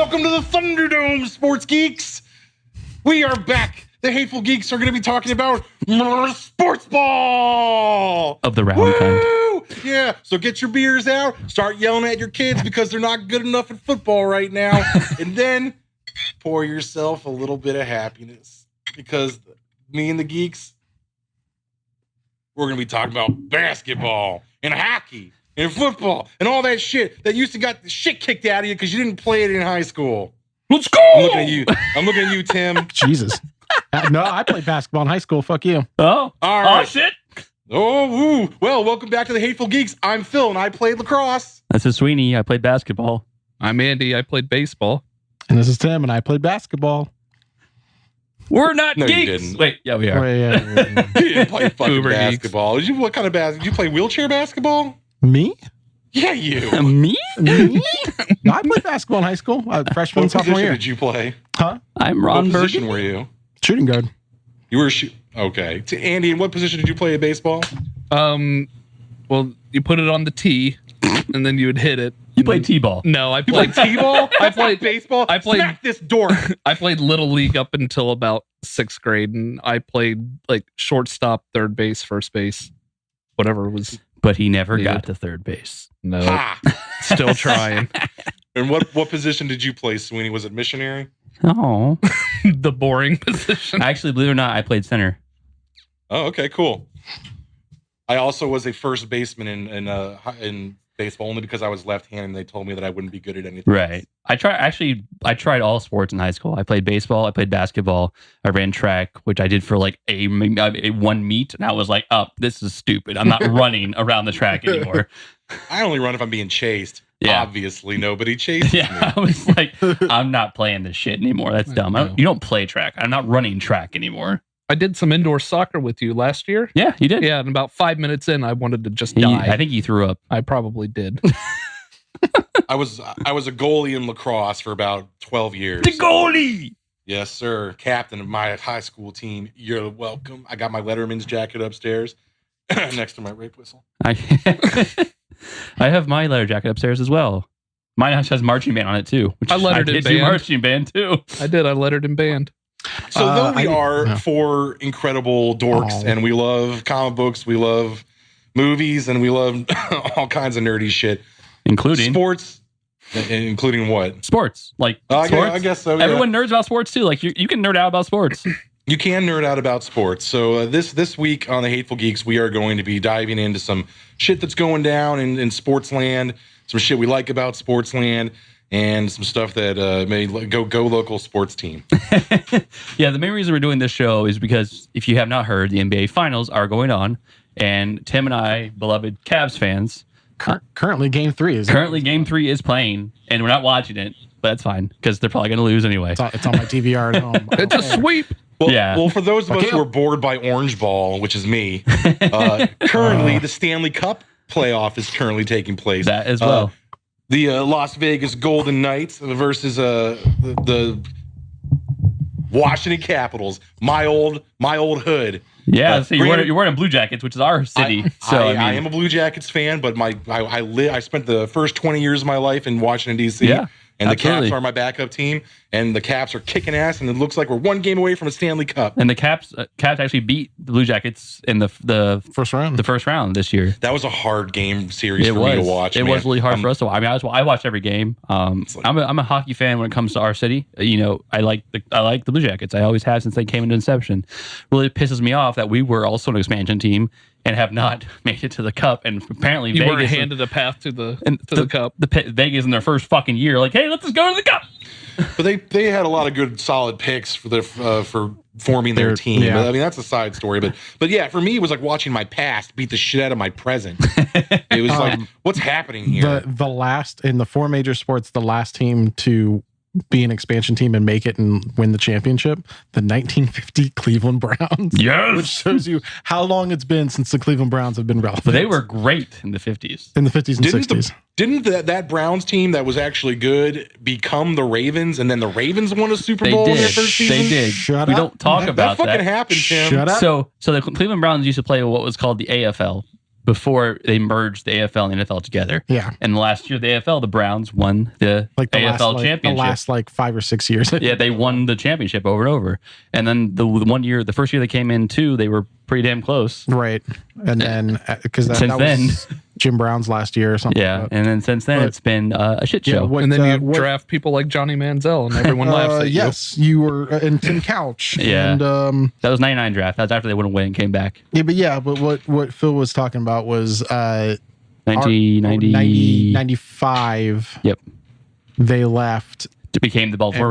Welcome to the Thunderdome, sports geeks. We are back. The Hateful Geeks are going to be talking about Sportsball. Of the round kind. Yeah, so get your beers out, start yelling at your kids because they're not good enough at football right now, and then pour yourself a little bit of happiness because me and the geeks, we're going to be talking about basketball and hockey and football and all that shit that used to got the shit kicked out of you because you didn't play it in high school. Let's go! I'm looking at you, Tim. Jesus. No, I played basketball in high school. Fuck you. Oh, all right. Oh, shit. Oh, ooh. Well, welcome back to the Hateful Geeks. I'm Phil, and I played lacrosse. This is Sweeney. I played basketball. I'm Andy. I played baseball. And this is Tim, and I played basketball. We're not No, geeks. you didn't. Wait, yeah, we are. Wait, yeah. You didn't play fucking Uber basketball. What kind of basketball? Did you play wheelchair basketball? Me? Yeah, you. Me? Me? No, I played basketball in high school. Freshman, What sophomore position year. did you play? Huh? I'm What Ron position Burgundy. were you? Shooting guard. You were okay. To Andy, in what position did you play at baseball? Well, you put it on the tee, and then you would hit it. You played T-ball. No, I You played played t-ball? I played baseball? I played- Smack this dork. I played little league up until about 6th grade, and I played like shortstop, third base, first base, whatever it was. But he never Yeah. got to third base. No, Ha! still trying. And what position did you play, Sweeney? Was it missionary? Oh. The boring position. Actually, believe it or not, I played center. Oh, okay, cool. I also was a first baseman in baseball only because I was left-handed and they told me that I wouldn't be good at anything. Right. I tried all sports in high school. I played baseball. I played basketball. I ran track, which I did for like a one meet. And I was like, oh, this is stupid. I'm not running around the track anymore. I only run if I'm being chased. Yeah. Obviously, nobody chases Yeah. me. I was like, I'm not playing this shit anymore. That's dumb. You don't play track. I'm not running track anymore. I did some indoor soccer with you last year. Yeah, you did. Yeah, and about 5 minutes in, I wanted to just die. I think you threw up. I probably did. I was a goalie in lacrosse for about 12 years. The goalie! Yes, sir. Captain of my high school team. You're welcome. I got my Letterman's jacket upstairs next to my rape whistle. I have my letter jacket upstairs as well. Mine has marching band on it too. Which I lettered in did do band. marching band too. I did. I lettered in band. So though we are no. four incredible dorks and we love comic books, we love movies, and we love all kinds of nerdy shit. Including Sports, including what? sports. Like I sports. guess so. Yeah. Everyone nerds about sports too. Like you can nerd out about sports. You can nerd out about sports. So this week on the Hateful Geeks, we are going to be diving into some shit that's going down in sports land, some shit we like about sports land, and some stuff that may go local sports team. Yeah, the main reason we're doing this show is because if you have not heard, the NBA Finals are going on, and Tim and I, beloved Cavs fans, Currently, game 3 is Game 3 is playing, and we're not watching it, but that's fine because they're probably going to lose anyway. It's on my DVR at home. It's a sweep. Well, Yeah. well, for those of us who are bored by Orange Ball, which is me, currently the Stanley Cup playoff is currently taking place. That as well. The Las Vegas Golden Knights versus the Washington Capitals, my old hood. Yeah, so you're granted- wearing Blue Jackets, which is our city. I am a Blue Jackets fan, but I spent the first 20 years of my life in Washington D.C. Yeah, and absolutely. the Caps are my backup team, and the Caps are kicking ass, and it looks like we're one game away from a Stanley Cup. And the Caps actually beat the Blue Jackets in the First round. the first round this year. That was a hard game series for me to watch. It man. was really hard for us to watch. I mean, I watched every game. I'm a hockey fan when it comes to our city. You know, I like the Blue Jackets. I always have since they came into Inception. Really pisses me off that we were also an expansion team and have not made it to the Cup. And apparently, You Vegas weren't handed a path to the cup. Vegas in their first fucking year, like, hey, let's just go to the Cup. But they had a lot of good solid picks for forming their team. yeah. I mean, that's a side story. But yeah, for me, it was like watching my past beat the shit out of my present. It was like, what's happening here? The last in the 4 major sports, the last team to be an expansion team and make it and win the championship, the 1950 Cleveland Browns. Yes. Which shows you how long it's been since the Cleveland Browns have been relevant. But they were great in the 50s. in the 50s and 60s. Didn't that Browns team that was actually good become the Ravens, and then the Ravens won a Super They Bowl in their did. first season? They did. Shut we up. don't talk about That fucking that. happened, Tim. Shut up. So the Cleveland Browns used to play what was called the AFL. before they merged the AFL and the NFL together. Yeah. And the last year, the AFL, the Browns won the AFL championship. The last 5 or 6 years. Yeah, they won the championship over and over. And then the first year they came in too, they were pretty damn close. Right. And then, because that was Jim Brown's last year or something. Yeah. And then since then, it's been a shit show. And then you draft people like Johnny Manziel and everyone laughs at you. Yes, you were, and Tim Couch. Yeah. And, that was 99 draft. That was after they went away and came back. But what Phil was talking about was 1995. Yep. They left. It became the Baltimore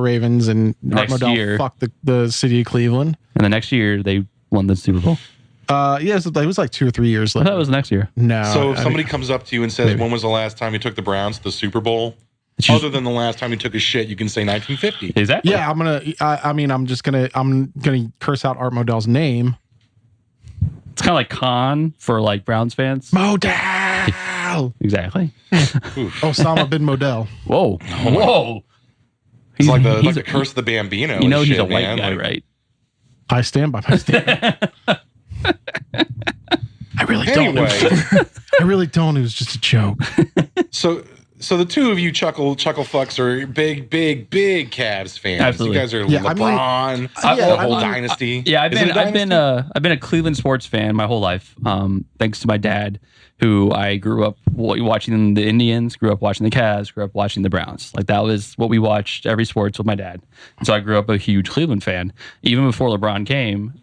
Ravens. And Art Next Modell year, fucked the city of Cleveland. And the next year, they won the Super Bowl. It was like 2 or 3 years later. I thought it was the next year. No. So if somebody comes up to you and says, when was the last time you took the Browns to the Super Bowl? Other than the last time you took a shit, you can say 1950. Exactly. Yeah, I'm gonna curse out Art Modell's name. It's kind of like Khan for like Browns fans. Modell. Exactly. Osama bin Modell. Whoa. It's like the curse of the Bambino. You know he's a white guy, right? I stand by my statement. I really don't. I really don't. It was just a joke. So the two of you chuckle fucks are big Cavs fans. Absolutely. You guys are LeBron, the whole dynasty. Yeah, I've been a Cleveland sports fan my whole life. Thanks to my dad, who I grew up watching the Indians, grew up watching the Cavs, grew up watching the Browns. Like that was what we watched every sports with my dad. So I grew up a huge Cleveland fan. Even before LeBron came,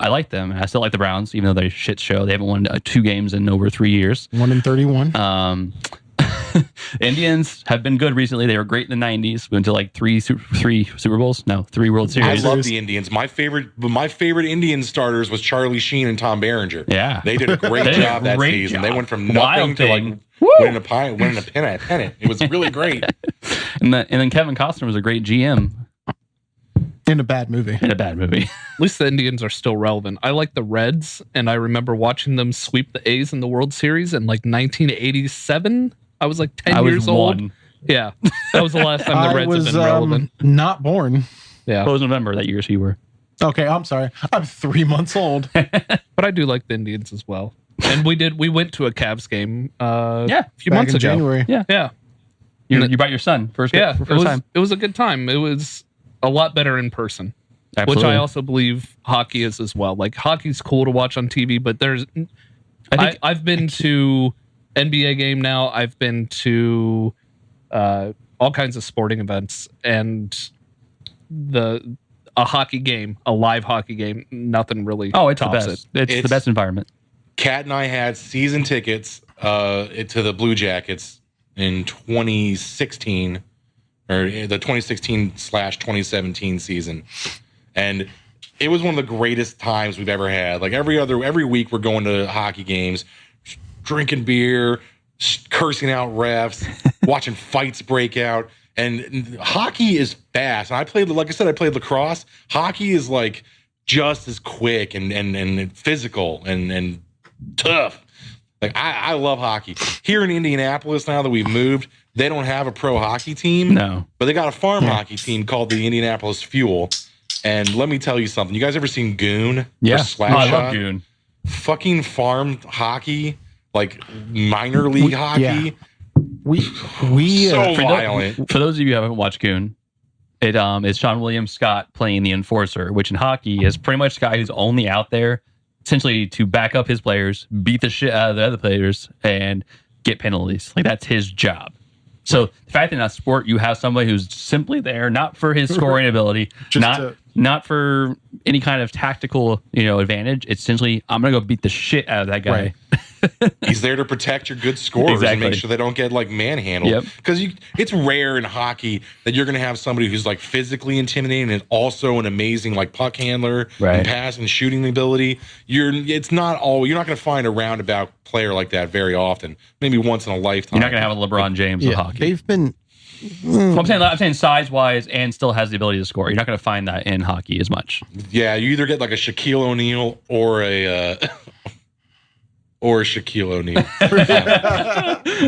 I liked them, and I still like the Browns, even though they're a shit show. They haven't won 2 games in over 3 years. 1-31. Indians have been good recently. They were great in the 90s. Went to like 3 Super Bowls. No, 3 World Series. I love the Indians. My favorite Indian starters was Charlie Sheen and Tom Berenger. Yeah. They did a great job that season. They went from nothing to like winning a pennant. It was really great. And then Kevin Costner was a great GM. In a bad movie. At least the Indians are still relevant. I like the Reds, and I remember watching them sweep the A's in the World Series in like 1987. I was like 10 years old. Yeah, that was the last time the Reds have been relevant. Not born. Yeah, it was November that year, so you were. Okay, I'm sorry. I'm 3 months old. But I do like the Indians as well. And we went to a Cavs game a few months ago. January. Yeah. You brought your son first time. It was a good time. It was a lot better in person. Absolutely. Which I also believe hockey is as well. Like hockey's cool to watch on TV, but I've been to NBA game now. I've been to all kinds of sporting events, and a hockey game, a live hockey game, nothing really. Oh, it's the best. It's the best environment. Kat and I had season tickets to the Blue Jackets in 2016, or the 2016/2017 season, and it was one of the greatest times we've ever had. Like every week, we're going to hockey games, drinking beer, cursing out refs, watching fights break out. And hockey is fast. And I played lacrosse. Hockey is like just as quick and physical and tough. Like I love hockey. Here in Indianapolis, now that we've moved, they don't have a pro hockey team. No. But they got a farm hockey team called the Indianapolis Fuel. And let me tell you something. You guys ever seen Goon? Yeah. I love Goon. Fucking farm hockey, like minor league hockey. Yeah. We so violent. For those of you who haven't watched Goon, it is Sean William Scott playing the enforcer, which in hockey is pretty much the guy who's only out there essentially to back up his players, beat the shit out of the other players, and get penalties. Like that's his job. So the fact that in a sport you have somebody who's simply there, not for his scoring ability, not for any kind of tactical, advantage. It's essentially, I'm gonna go beat the shit out of that guy. Right. He's there to protect your good scorers and make sure they don't get like manhandled. Because it's rare in hockey that you're going to have somebody who's like physically intimidating and also an amazing like puck handler and pass and shooting ability. You're not going to find a roundabout player like that very often. Maybe once in a lifetime. You're not going to have a LeBron James of hockey. They've been. So I'm saying size wise and still has the ability to score. You're not going to find that in hockey as much. Yeah, you either get like a Shaquille O'Neal or a. Or Shaquille O'Neal.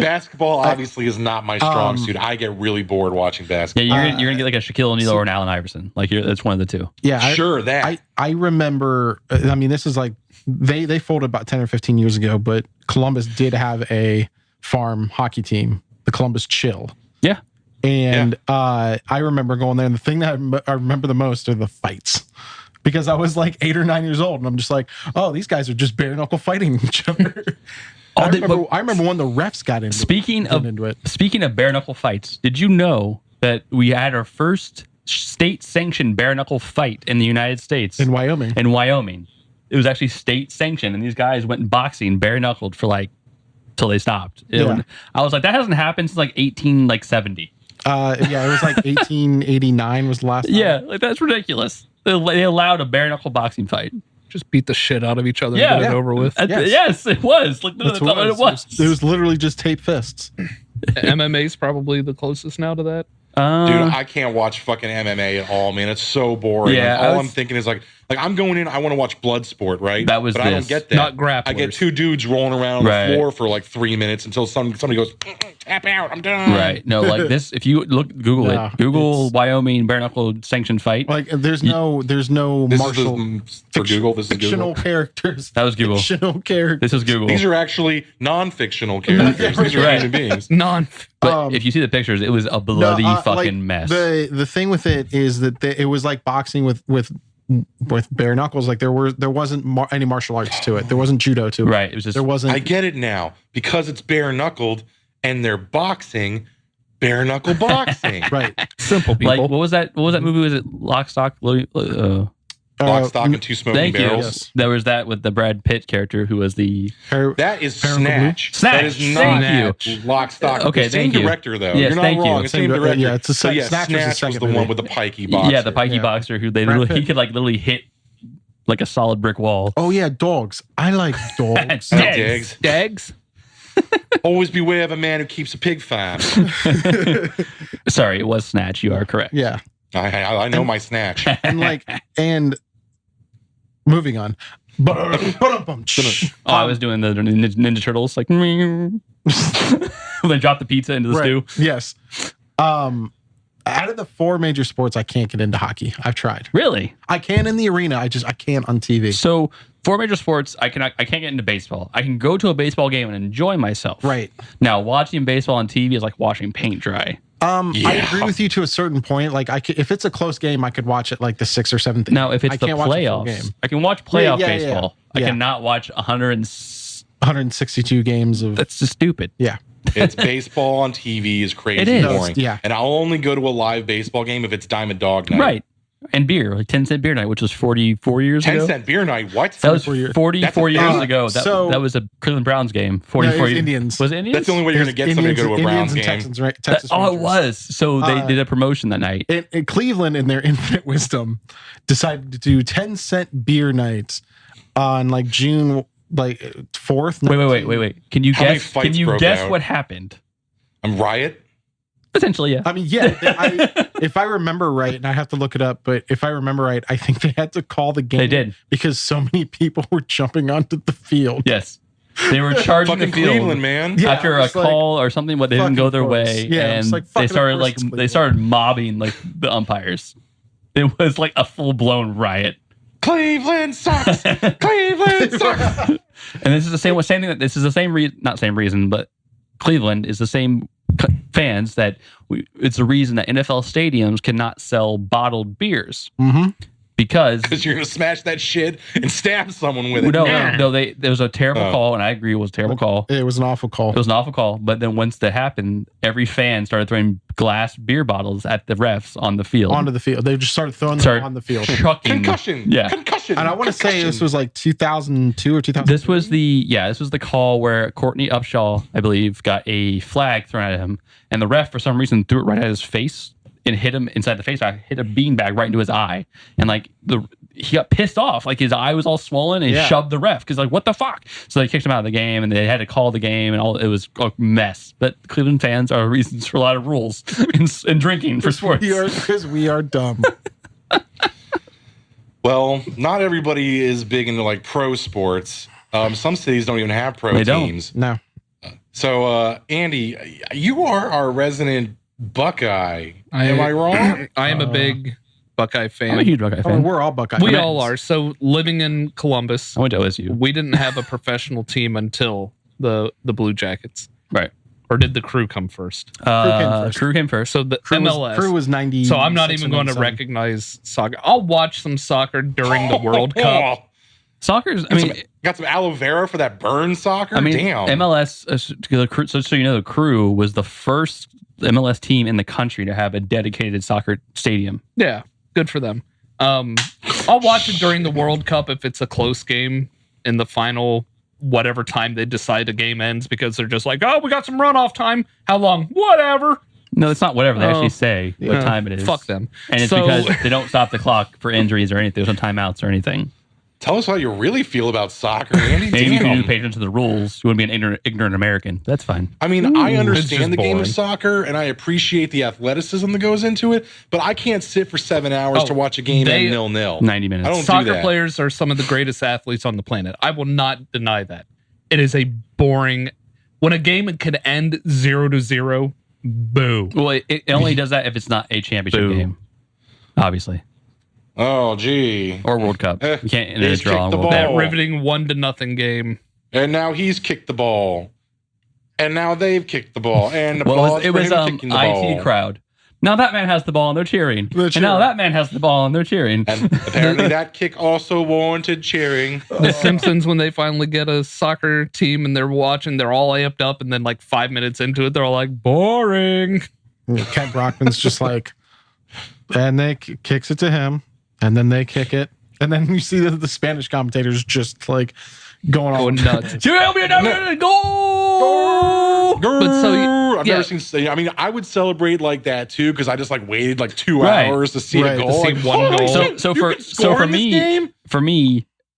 Basketball obviously is not my strong suit. I get really bored watching basketball. Yeah, you're gonna get like a Shaquille O'Neal or an Allen Iverson. Like that's one of the two. Yeah, that. I remember. I mean, this is like they folded about 10 or 15 years ago, but Columbus did have a farm hockey team, the Columbus Chill. Yeah. And I remember going there, and the thing that I remember the most are the fights. Because I was like 8 or 9 years old, and I'm just like, oh, these guys are just bare knuckle fighting each other. I remember when the refs got into it. Speaking of bare knuckle fights, did you know that we had our first state-sanctioned bare knuckle fight in the United States? In Wyoming. In Wyoming. It was actually state-sanctioned, and these guys went boxing bare knuckled for till they stopped. I was like, that hasn't happened since 1870. It was 1889 was the last time. Yeah, that's ridiculous. They allowed a bare knuckle boxing fight. Just beat the shit out of each other and get it over with. Yes, it was. That's what it was. It was literally just tape fists. MMA is probably the closest now to that. Dude, I can't watch fucking MMA at all, man. It's so boring. Yeah, I'm thinking is like I'm going in, I want to watch blood sport, right? But I don't get that. Not grapplers. I get two dudes rolling around on the floor for 3 minutes until somebody goes, tap out, I'm done. Right. No, this, if you Google it. Google Wyoming bare knuckle sanctioned fight. There's no martial Google. This is fictional characters. That was Google. Fictional characters. This is Google. These are actually non-fictional characters. These are human beings. But if you see the pictures, it was a bloody fucking mess. The thing with it is that it was like boxing with bare knuckles. There wasn't any martial arts to it. There wasn't judo to it. Right. It was just. There wasn't. I get it now because it's bare knuckled and they're boxing. Bare knuckle boxing. Right. Simple people. What was that? What was that movie? Was it Lock, Stock, Lock, Stock, and Two Smoking Barrels. Yes. There was that with the Brad Pitt character who was the. That is Snatch. Snatch. That is not Thank Lock, Stock. Okay, same director though. Yes, You're not thank wrong. you. It's same director. Yeah, it's Snatch was the one with the pikey boxer. Yeah, the pikey boxer who he could literally hit a solid brick wall. Oh yeah, dogs. I like dogs. Dags. Always beware of a man who keeps a pig farm. Sorry, it was Snatch. You are correct. Yeah. I know my Snatch. And moving on. I was doing the Ninja Turtles, when they drop the pizza into the stew. Yes. Out of the 4 major sports, I can't get into hockey. I've tried. Really? I can in the arena. I can't on TV. So 4 major sports, I can't get into baseball. I can go to a baseball game and enjoy myself. Right. Now, watching baseball on TV is like watching paint dry. I agree with you to a certain point. If it's a close game, I could watch it the 6th or 7th. Now, if it's the playoffs, I can watch playoff baseball. I cannot watch 162 games of. That's just stupid. Yeah. It's baseball on TV is crazy it is. boring. Yeah. And I'll only go to a live baseball game if it's Diamond Dog night. Right. And beer, 10-cent beer night, which was 44 years ago. 10-cent beer night, what? That was 44 years ago. That was a Cleveland Browns game. 44 years. Indians. Was it Indians? That's the only way you're going to get somebody to go to a Browns game. Texans, right? Texas it was. So they did a promotion that night. And Cleveland, in their infinite wisdom, decided to do 10-cent beer nights on June 4th. Wait. Can you guess what happened? A riot? Potentially, yeah. I mean, yeah. If I remember right, and I have to look it up, but if I remember right, I think they had to call the game. They did. Because so many people were jumping onto the field. Yes. They were charging the field, Cleveland, man. Yeah, after a call or something, but they didn't go their way. Yeah, and they started mobbing the umpires. It was a full-blown riot. Cleveland sucks. Cleveland sucks. And this is the same thing. This is the same reason, not same reason, but Cleveland is the same fans that it's the reason that NFL stadiums cannot sell bottled beers. Mm-hmm. Because you're going to smash that shit and stab someone with it. No, there was a terrible call, and I agree it was a terrible call. It was an awful call. It was an awful call, but then once that happened, every fan started throwing glass beer bottles at the refs on the field. Onto the field. They just started throwing them on the field. Chucking. Concussion. Yeah. Concussion. And I want to say this was 2002 or 2003. This was the call where Courtney Upshaw, I believe, got a flag thrown at him, and the ref, for some reason, threw it right at his face. And hit him inside the face. I hit a beanbag right into his eye, and he got pissed off. His eye was all swollen, and he shoved the ref because what the fuck? So they kicked him out of the game, and they had to call the game, and it was a mess. But Cleveland fans are reasons for a lot of rules in drinking for sports. Because we are dumb. Well, not everybody is big into pro sports. Some cities don't even have pro teams. No. So Andy, you are our resident Buckeye. Am I wrong? I am a big Buckeye fan. I'm a huge Buckeye Oh, fan. we're all Buckeye. We fans. all are. So living in Columbus, I went to OSU. we didn't have a professional team until the Blue Jackets. Right. Or did the Crew come first? Crew came first. So the Crew MLS. Crew was 90. So I'm not even going to recognize soccer. I'll watch some soccer during the World Cup. Soccer's, Got some aloe vera for that burn soccer? Damn. MLS, so you know, the Crew was the first MLS team in the country to have a dedicated soccer stadium. Yeah, good for them. I'll watch it during the World Cup if it's a close game in the final, whatever time they decide the game ends, because they're just like, oh, we got some runoff time. How long? Whatever. No, it's not whatever. They actually say what time it is. Fuck them. And it's because they don't stop the clock for injuries or anything. There's no timeouts or anything. Tell us how you really feel about soccer, Andy. Maybe if you Damn. do pay attention to the rules, you wouldn't be an ignorant American. That's fine. I mean, I understand just the game of boring. soccer, and I appreciate the athleticism that goes into it, but I can't sit for 7 hours to watch a game at 0-0. 90 minutes. I don't do Soccer that. players are some of the greatest athletes on the planet. I will not deny that. It is a boring. When a game can end 0-0, boo. Well, it only does that if it's not a championship Boo. game, obviously, Oh, gee. or World Cup. You can't end a He's draw. kicked the World ball. Cup. That riveting 1-0 game. And now he's kicked the ball. And now they've kicked the ball. And the Well, ball it was kicking the ball. IT crowd. Now that man has the ball and they're cheering. And now that man has the ball and they're cheering. And apparently that kick also warranted cheering. The Simpsons, when they finally get a soccer team and they're watching, they're all amped up, and then like 5 minutes into it, they're all like, boring. Kent Brockman's just like, and they kicks it to him, and then they kick it, and then you see the Spanish commentators just like going Going on nuts. Go! But so, I've yeah. never seen. I mean, I would celebrate like that too because I just like waited like 2 Right. hours to see Right, a to goal. see Like, one holy goal. shit, So you for can score for in this me, game?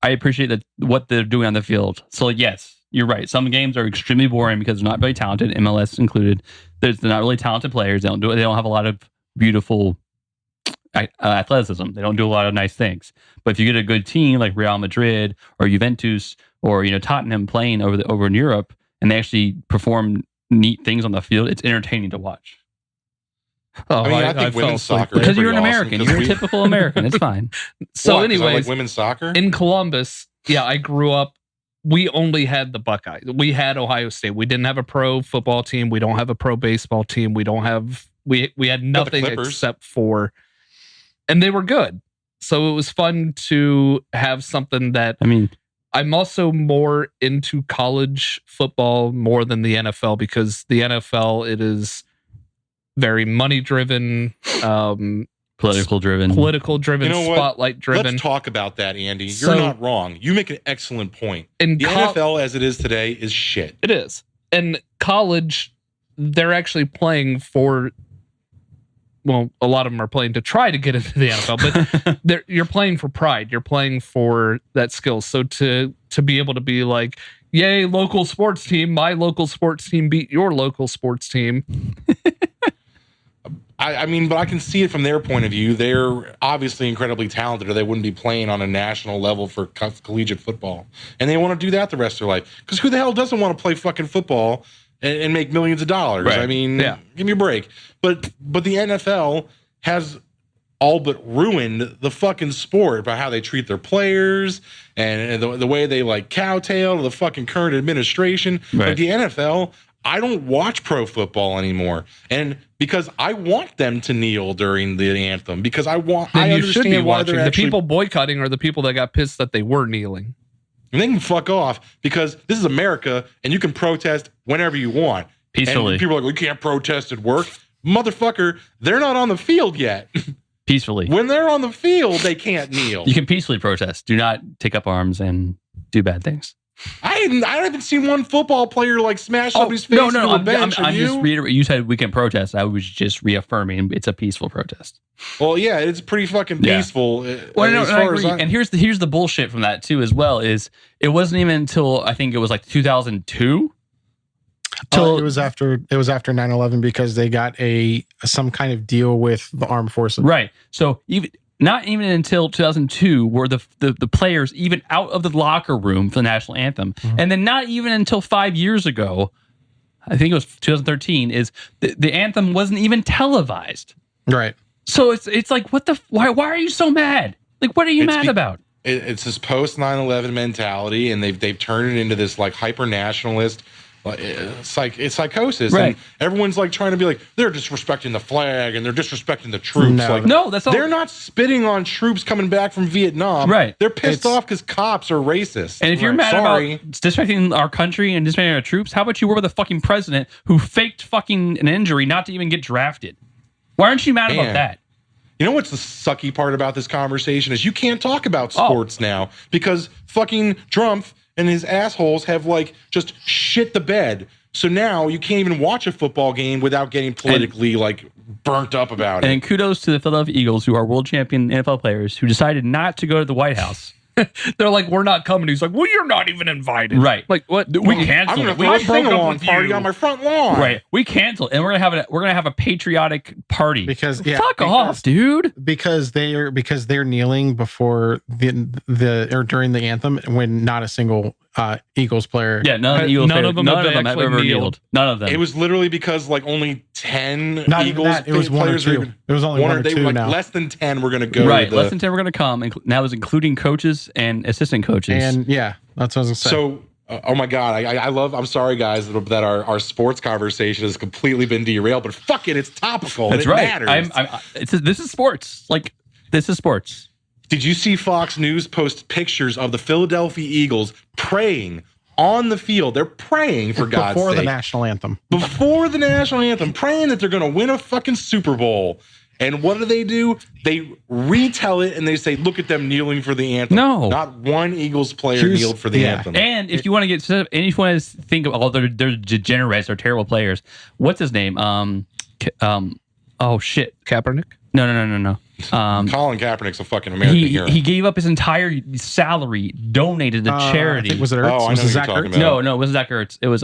I appreciate that what they're doing on the field. So yes, you're right. Some games are extremely boring because they're not very talented, MLS included. They're not really talented players. They don't have a lot of beautiful athleticism. They don't do a lot of nice things. But if you get a good team like Real Madrid or Juventus or Tottenham playing over in Europe, and they actually perform neat things on the field, it's entertaining to watch. Oh, I mean, I think fell women's asleep soccer- there. Because you're an pretty awesome, American. 'cause You're a we- typical American. It's fine. So, What, 'cause I anyways, like women's soccer. in Columbus, yeah, I grew up. We only had the Buckeyes. We had Ohio State. We didn't have a pro football team. We don't have a pro baseball team. We don't have. We had nothing Clippers. except for, and they were good. So it was fun to have something that. I mean, I'm also more into college football more than the NFL, because the NFL, it is very money driven, political driven. You know what? spotlight driven. Let's talk about that, Andy. You're So- not wrong. You make an excellent point. In The co- NFL as it is today is shit. It is. And college, they're actually playing for. Well, a lot of them are playing to try to get into the NFL, but you're playing for pride. You're playing for that skill. So to be able to be like, yay, local sports team, my local sports team beat your local sports team. I mean, but I can see it from their point of view. They're obviously incredibly talented, or they wouldn't be playing on a national level for collegiate football. And they want to do that the rest of their life. Because who the hell doesn't want to play fucking football and make millions of dollars? Right. I mean, Yeah. give me a break. But the NFL has all but ruined the fucking sport by how they treat their players and the way they like cowtail the fucking current administration. Right. Like the NFL, I don't watch pro football anymore. And because I want them to kneel during the anthem, because I Then understand you should be why watching. they're The actually, people boycotting are the people that got pissed that they were kneeling. and they can fuck off because this is America and you can protest whenever you want. Peacefully. And people are like, we can't protest at work. Motherfucker, they're not on the field yet. Peacefully. When they're on the field, they can't kneel. You can peacefully protest. Do not take up arms and do bad things. I haven't seen one football player like smash somebody's face into a I'm bench. Have just you? reiterating. You said we can protest. I was just reaffirming it's a peaceful protest. Well, yeah, it's pretty fucking Yeah. peaceful. Well, no, as I far as agree. And here's the bullshit from that too, as well. Is it wasn't even until I think it was like 2002. It was after 9/11 because they got some kind of deal with the armed forces. Right. So not even until 2002 were the players even out of the locker room for the national anthem. Mm-hmm. And then not even until 5 years ago, I think it was 2013, is the anthem wasn't even televised. Right. So it's like, what the? Why are you so mad? Like, what are you mad about? It's this post 9/11 mentality, and they've turned it into this like hyper nationalist. It's psychosis, right. And everyone's like trying to be like they're disrespecting the flag and they're disrespecting the troops. No, that's all. They're not spitting on troops coming back from Vietnam. Right, they're pissed off because cops are racist. And if you're mad about disrespecting our country and disrespecting our troops, how about you work with a fucking president who faked fucking an injury not to even get drafted? Why aren't you mad about that? You know what's the sucky part about this conversation is you can't talk about sports now because fucking Trump and his assholes have like just shit the bed. So now you can't even watch a football game without getting politically like burnt up about it. And kudos to the Philadelphia Eagles, who are world champion NFL players, who decided not to go to the White House. They're like, we're not coming. He's like, well, you're not even invited. Right. Like, what? We canceled. I'm going to throw a sing-along party on my front lawn. Right. We canceled, and we're gonna have a patriotic party because fuck off, dude. Because they're kneeling before the or during the anthem when not a single Eagles player. Yeah, none of them have ever kneeled. None of them. It was literally because like only 10 not Eagles that, it was one or two. It was only one or two. Like now. less than 10 were going to go. Right, less than 10 were going to come. And that was including coaches and assistant coaches. And yeah, that's what I was going to say. So, oh my God, I'm sorry guys that our sports conversation has completely been derailed, but fuck it, it's topical. That's it right. Matters. This is sports. Like, this is sports. Did you see Fox News post pictures of the Philadelphia Eagles praying on the field? They're praying, for God's sake. Before the national anthem. Before the national anthem, praying that they're going to win a fucking Super Bowl. And what do? They retell it and they say, look at them kneeling for the anthem. No. Not one Eagles player kneeled for the anthem. And if you want to get, and if you want to think of all they're degenerates, they're terrible players. What's his name? Oh shit. Kaepernick? No. Colin Kaepernick's a fucking American hero. He gave up his entire salary, donated to charity. I think, was it Ertz? Oh, I know who you're talking about. No, it wasn't Zach Ertz. It was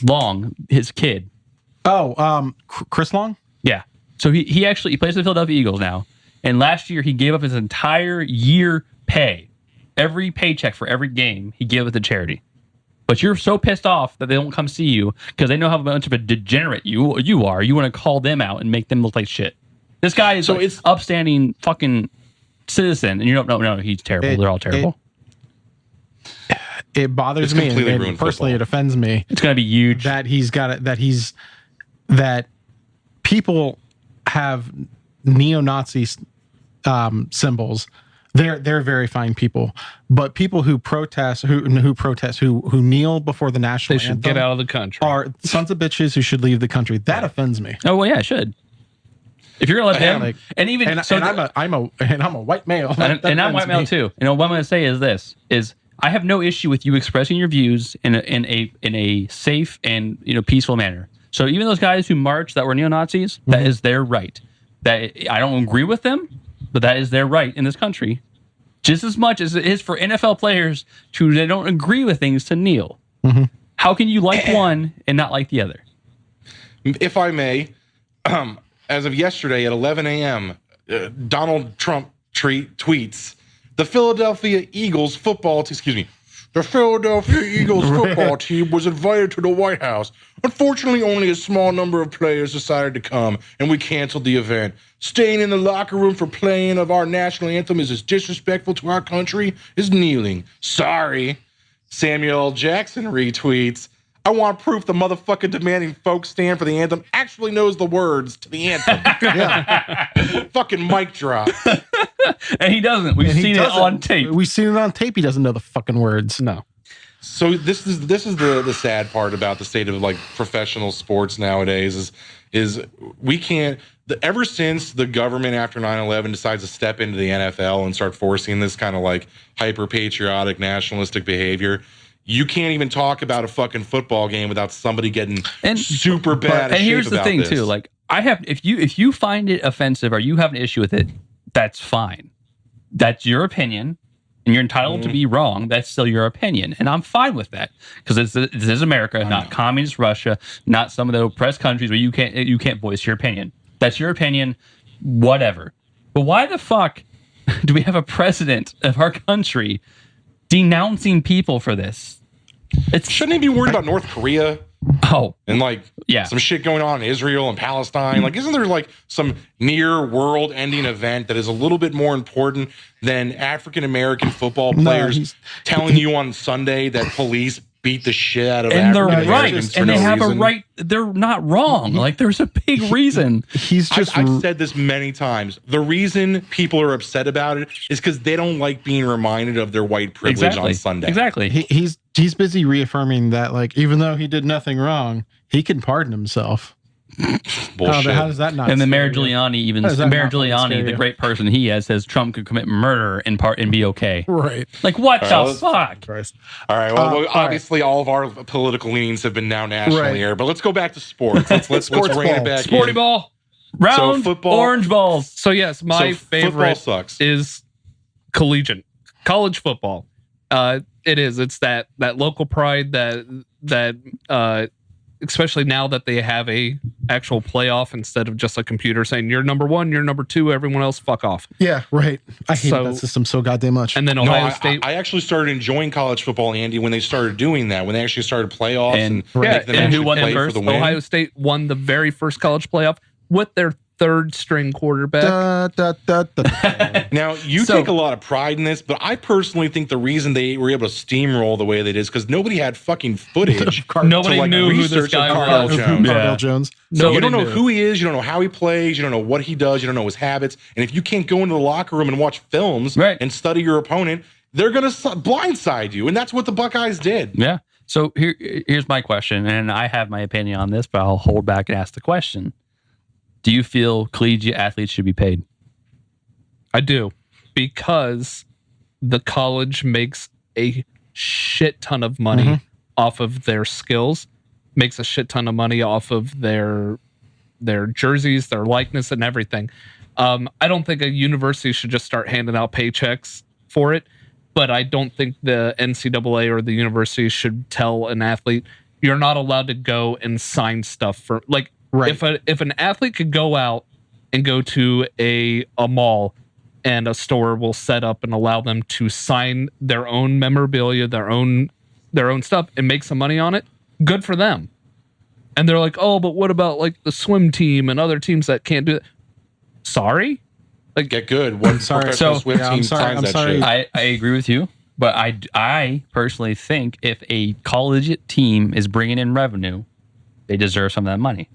Long, his kid. Chris Long? Yeah. So he plays for the Philadelphia Eagles now. And last year he gave up his entire year pay. Every paycheck for every game he gave it to charity. But you're so pissed off that they don't come see you because they know how much of a degenerate you are. You want to call them out and make them look like shit. This guy is it's upstanding fucking citizen, and you don't know he's terrible. They're all terrible. It bothers me, and personally, it offends me. It's gonna be huge that he's got it. That people have neo-Nazi symbols. They're very fine people, but people who protest, who kneel before the national anthem, get out of the country, are sons of bitches who should leave the country. That offends me. Oh well, yeah, it should. If you're gonna let them, I'm a white male, and I'm white male too. You know what I'm gonna say is this: I have no issue with you expressing your views in a safe and peaceful manner. So even those guys who marched that were neo-Nazis, that is their right. That I don't agree with them, but that is their right in this country, just as much as it is for NFL players who they don't agree with things to kneel. Mm-hmm. How can you like one and not like the other? If I may, as of yesterday at 11 a.m., Donald Trump tweets, the Philadelphia Eagles football team was invited to the White House. Unfortunately, only a small number of players decided to come, and we canceled the event. Staying in the locker room for playing of our national anthem is as disrespectful to our country as kneeling. Sorry. Samuel L. Jackson retweets, I want proof the motherfucker demanding folks stand for the anthem actually knows the words to the anthem. Fucking mic drop. And he doesn't. We've seen it on tape. We've seen it on tape. He doesn't know the fucking words. No. So this is the sad part about the state of like professional sports nowadays is we can't. Ever since the government after 9/11 decides to step into the NFL and start forcing this kind of like hyper patriotic nationalistic behavior, you can't even talk about a fucking football game without somebody getting super bad. And here's the thing too, like if you find it offensive or you have an issue with it, that's fine. That's your opinion, and you're entitled to be wrong. That's still your opinion, and I'm fine with that because this is America, not communist Russia, not some of the oppressed countries where you can't voice your opinion. That's your opinion, whatever. But why the fuck do we have a president of our country denouncing people for this? Shouldn't he be worried about North Korea? Oh, And like some shit going on in Israel and Palestine. Like, isn't there like some near world ending event that is a little bit more important than African American football players telling you on Sunday that police beat the shit out of and they're African right, Americans and for they no have reason? a right. They're not wrong. Like, there's a big reason. I've said this many times. The reason people are upset about it is because they don't like being reminded of their white privilege on Sunday. Exactly. He's busy reaffirming that, like, even though he did nothing wrong, he can pardon himself. Bullshit. How does that not? And then Mayor Giuliani, the you? great person he is, says Trump could commit murder and be okay. Right. Like, what the fuck? All right. Well, obviously, all of our political leanings have been now nationally here, but let's go back to sports. Let's bring it back. Sporty ball. Round football, orange balls. So yes, my favorite sucks. is collegiate college football. It is. It's that local pride that especially now that they have a actual playoff instead of just a computer saying you're number one, you're number two, everyone else fuck off. Yeah, right. I hate that system so goddamn much. And then Ohio State. I actually started enjoying college football, Andy, when they started doing that, when they actually started playoffs and who won the first? For the win. Ohio State won the very first college playoff with their third string quarterback. Now, you take a lot of pride in this, but I personally think the reason they were able to steamroll the way they did is because nobody had fucking footage. Nobody knew who this guy was. Cardell Jones. So you don't know who he is, you don't know how he plays, you don't know what he does, you don't know his habits. And if you can't go into the locker room and watch films and study your opponent, they're going to blindside you. And that's what the Buckeyes did. Yeah. So here's my question, and I have my opinion on this, but I'll hold back and ask the question. Do you feel collegiate athletes should be paid? I do, because the college makes a shit ton of money off of their skills, makes a shit ton of money off of their jerseys, their likeness, and everything. I don't think a university should just start handing out paychecks for it, but I don't think the NCAA or the university should tell an athlete, you're not allowed to go and sign stuff for, like, if an athlete could go out and go to a mall and a store will set up and allow them to sign their own memorabilia, their own stuff, and make some money on it, good for them. And they're like, oh, but what about like the swim team and other teams that can't do it? Sorry? Like, get good. One professional swim team signs that shit. I agree with you, but I personally think if a collegiate team is bringing in revenue, they deserve some of that money.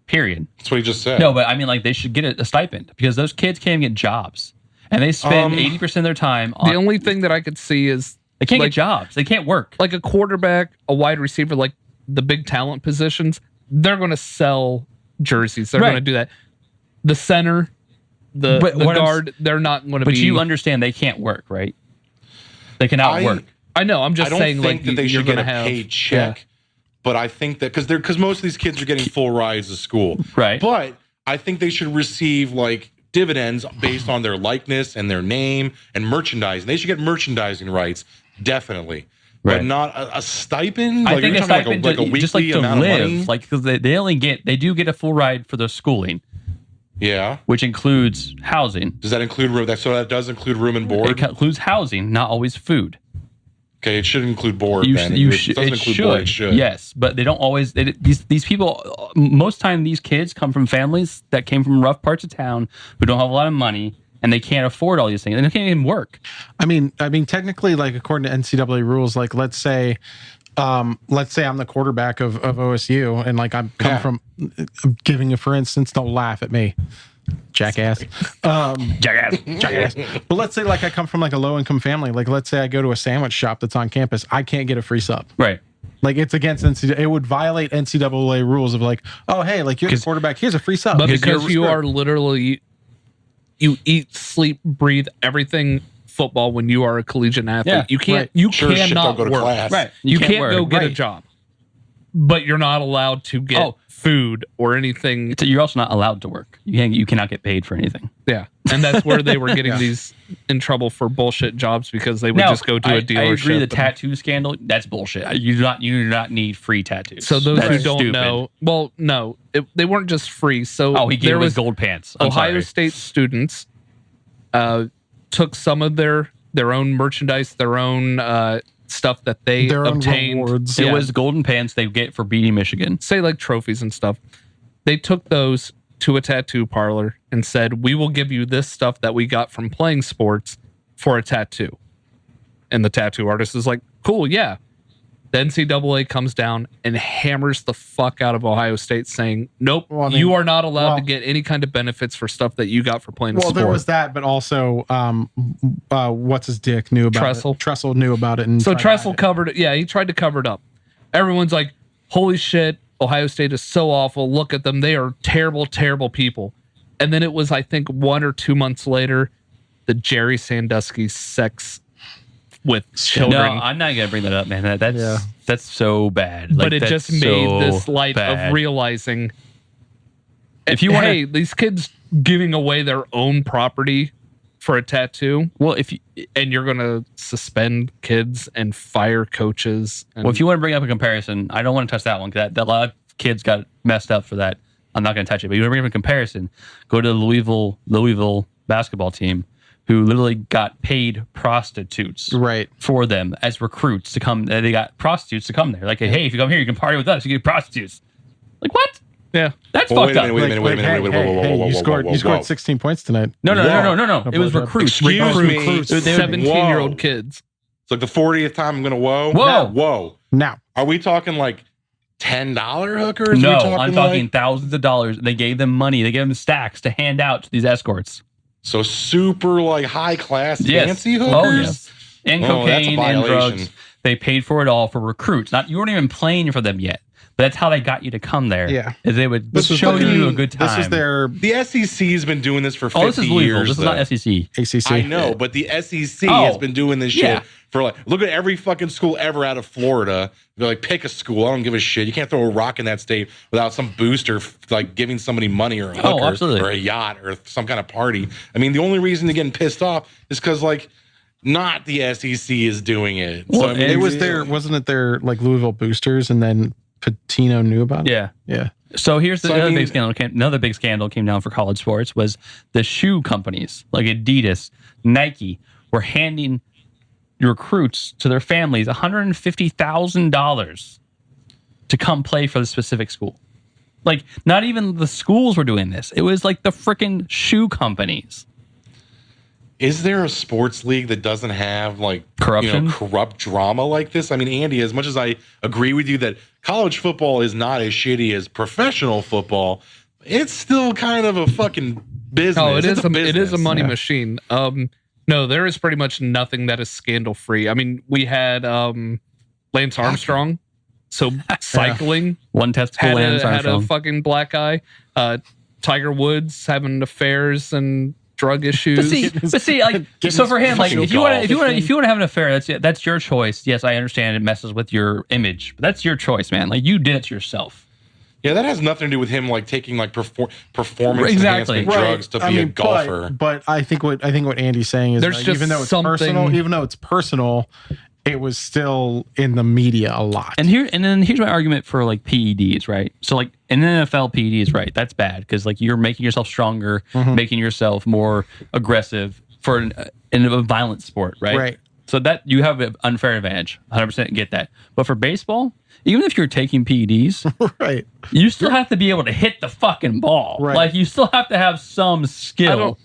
Period. That's what he just said. No, but I mean, like, they should get a stipend because those kids can't get jobs, and they spend 80% of their time on. The only thing that I could see is they can't get jobs. They can't work. Like a quarterback, a wide receiver, like the big talent positions, they're going to sell jerseys. They're going to do that. The center, the guard, they're not going to be. But you understand they can't work, right? They can outwork. I know. I'm just saying, like, that they should get a paid check. Yeah. But I think that because most of these kids are getting full rides to school, right? But I think they should receive like dividends based on their likeness and their name and merchandising. They should get merchandising rights, definitely, but not a stipend. I like, think a stipend like a weekly just like to amount live, of money, like because they do get a full ride for their schooling. Yeah, which includes housing. Does that include room? So that does include room and board. It includes housing, not always food. Okay, it should include board. It should. Should. Yes, but they don't always. These people, most time, these kids come from families that came from rough parts of town who don't have a lot of money and they can't afford all these things and they can't even work. I mean, technically, like according to NCAA rules, like let's say I'm the quarterback of OSU and like I'm giving you for instance. Don't laugh at me. Jackass. Jackass. But let's say like I come from like a low income family. Like let's say I go to a sandwich shop that's on campus. I can't get a free sub. Right. Like it's against NCAA. It would violate NCAA rules of like, oh hey, like you're the quarterback. Here's a free sub. But because you are literally, you eat, sleep, breathe everything football when you are a collegiate athlete. Yeah, you can't. You cannot go to work. Class. Right. You can't go get a job. But you're not allowed to get food or anything. You're also not allowed to work. You cannot get paid for anything. Yeah, and that's where they were getting these in trouble for bullshit jobs because they would just go to a dealership. I agree. The tattoo scandal, that's bullshit. You do not need free tattoos. So those who don't know, well, no, they weren't just free. So he gave us gold pants. Ohio State students took some of their own merchandise, their own stuff that they Their own obtained. rewards. It was golden pants they get for beating Michigan. Say like trophies and stuff. They took those to a tattoo parlor and said, we will give you this stuff that we got from playing sports for a tattoo. And the tattoo artist is like, cool, yeah. The NCAA comes down and hammers the fuck out of Ohio State saying, nope, you are not allowed to get any kind of benefits for stuff that you got for playing a sport. Well, there was that, but also, what's his dick knew about Tressel. it. Tressel knew about it. And so Tressel covered it. Yeah, he tried to cover it up. Everyone's like, holy shit, Ohio State is so awful. Look at them. They are terrible, terrible people. And then it was, I think, 1 or 2 months later, the Jerry Sandusky sex with children. No, I'm not gonna bring that up, man. That's so bad. But it just made this light of realizing, if you want, hey, these kids giving away their own property for a tattoo. Well, and you're gonna suspend kids and fire coaches. And, well, if you want to bring up a comparison, I don't want to touch that one because a lot of kids got messed up for that. I'm not gonna touch it. But you want to bring up a comparison? Go to the Louisville basketball team, who literally got paid prostitutes for them as recruits to come. They got prostitutes to come there. Like, hey, if you come here, you can party with us. You get prostitutes. Like, what? Yeah. That's fucked up. Wait a minute. You scored 16 points tonight. No. It was recruits. Excuse me. 17-year-old kids. It's like the 40th time I'm going to whoa. Now. Are we talking like $10 hookers? No, I'm talking thousands of dollars. They gave them money. They gave them stacks to hand out to these escorts. So super like high class fancy hookers? Oh, yes. And cocaine and drugs. They paid for it all for recruits. You weren't even playing for them yet. But that's how they got you to come there. Yeah. Is they would show you a good time. This is the SEC's been doing this for 50 this is years. This is not SEC. ACC. I know, but the SEC has been doing this shit for like, look at every fucking school ever out of Florida. They're like, pick a school. I don't give a shit. You can't throw a rock in that state without some booster like giving somebody money or a hooker or a yacht or some kind of party. I mean, the only reason they're getting pissed off is because like not the SEC is doing it. Well, so, I mean, wasn't it their like Louisville boosters and then Patino knew about it? Yeah. So here's another big scandal. Another big scandal came down for college sports was the shoe companies like Adidas, Nike were handing recruits to their families $150,000 to come play for the specific school. Like, not even the schools were doing this. It was like the freaking shoe companies. Is there a sports league that doesn't have like corruption, corrupt drama like this? I mean, Andy, as much as I agree with you that college football is not as shitty as professional football, it's still kind of a fucking business. Oh, it is a money machine. No, there is pretty much nothing that is scandal free. I mean, we had Lance Armstrong, so cycling. One testicle Lance Armstrong had a fucking black eye. Tiger Woods having affairs and drug issues. But see, like, so for him, like, if you want to have an affair, that's your choice. Yes, I understand it messes with your image, but that's your choice, man. Like, you did it to yourself. Yeah, that has nothing to do with him like taking like performance enhancement drugs to be a golfer. But I think what Andy's saying is like, even though it's personal, it was still in the media a lot. And here's my argument for like PEDs, right? So like in the NFL, PEDs, right? That's bad because like you're making yourself stronger, making yourself more aggressive for in a violent sport, right? Right. So that you have an unfair advantage. 100% get that. But for baseball, even if you're taking PEDs, right, you still have to be able to hit the fucking ball. Right. Like you still have to have some skill.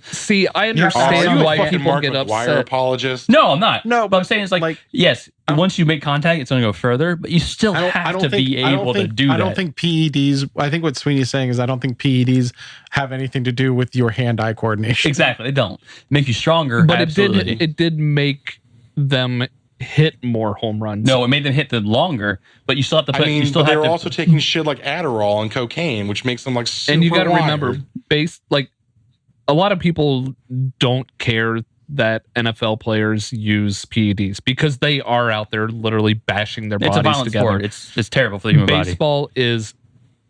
I understand why people get upset. Apologist? No, I'm not. No, but I'm saying it's like yes, once you make contact, it's going to go further, but you still have to be able to do that. I don't think PEDs. I think what Sweeney's saying is I don't think PEDs have anything to do with your hand-eye coordination. Exactly, they don't make you stronger. But absolutely. it did make them hit more home runs. No, it made them hit them longer, but you still have to put. They're also taking shit like Adderall and cocaine, which makes them like super. And you got to remember, a lot of people don't care that NFL players use PEDs because they are out there literally bashing their bodies together. It's a violent sport. It's terrible for the human body. Baseball is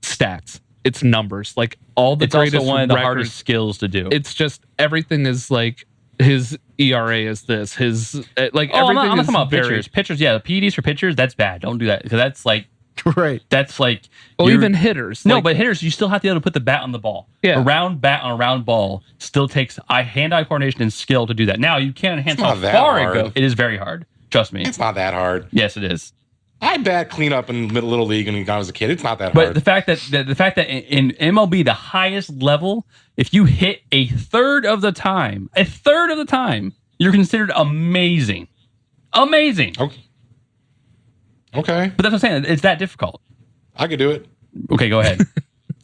stats. It's numbers. Like all the it's greatest also one of the records, hardest skills to do. It's just everything is like. His ERA is this. His like everything. I'm not talking about pitchers. Pitchers, yeah, PEDs for pitchers. That's bad. Don't do that because that's like right. That's like even hitters. No, but hitters, you still have to be able to put the bat on the ball. Yeah, a round bat on a round ball still takes hand-eye coordination and skill to do that. Now you can't enhance how far it goes. It is very hard. Trust me. It's not that hard. Yes, it is. I bat cleanup in Little League when I was a kid. It's not that But hard. the fact that in MLB, the highest level, if you hit a third of the time, you're considered amazing. Amazing. Okay. But that's what I'm saying. It's that difficult. I could do it. Okay, go ahead.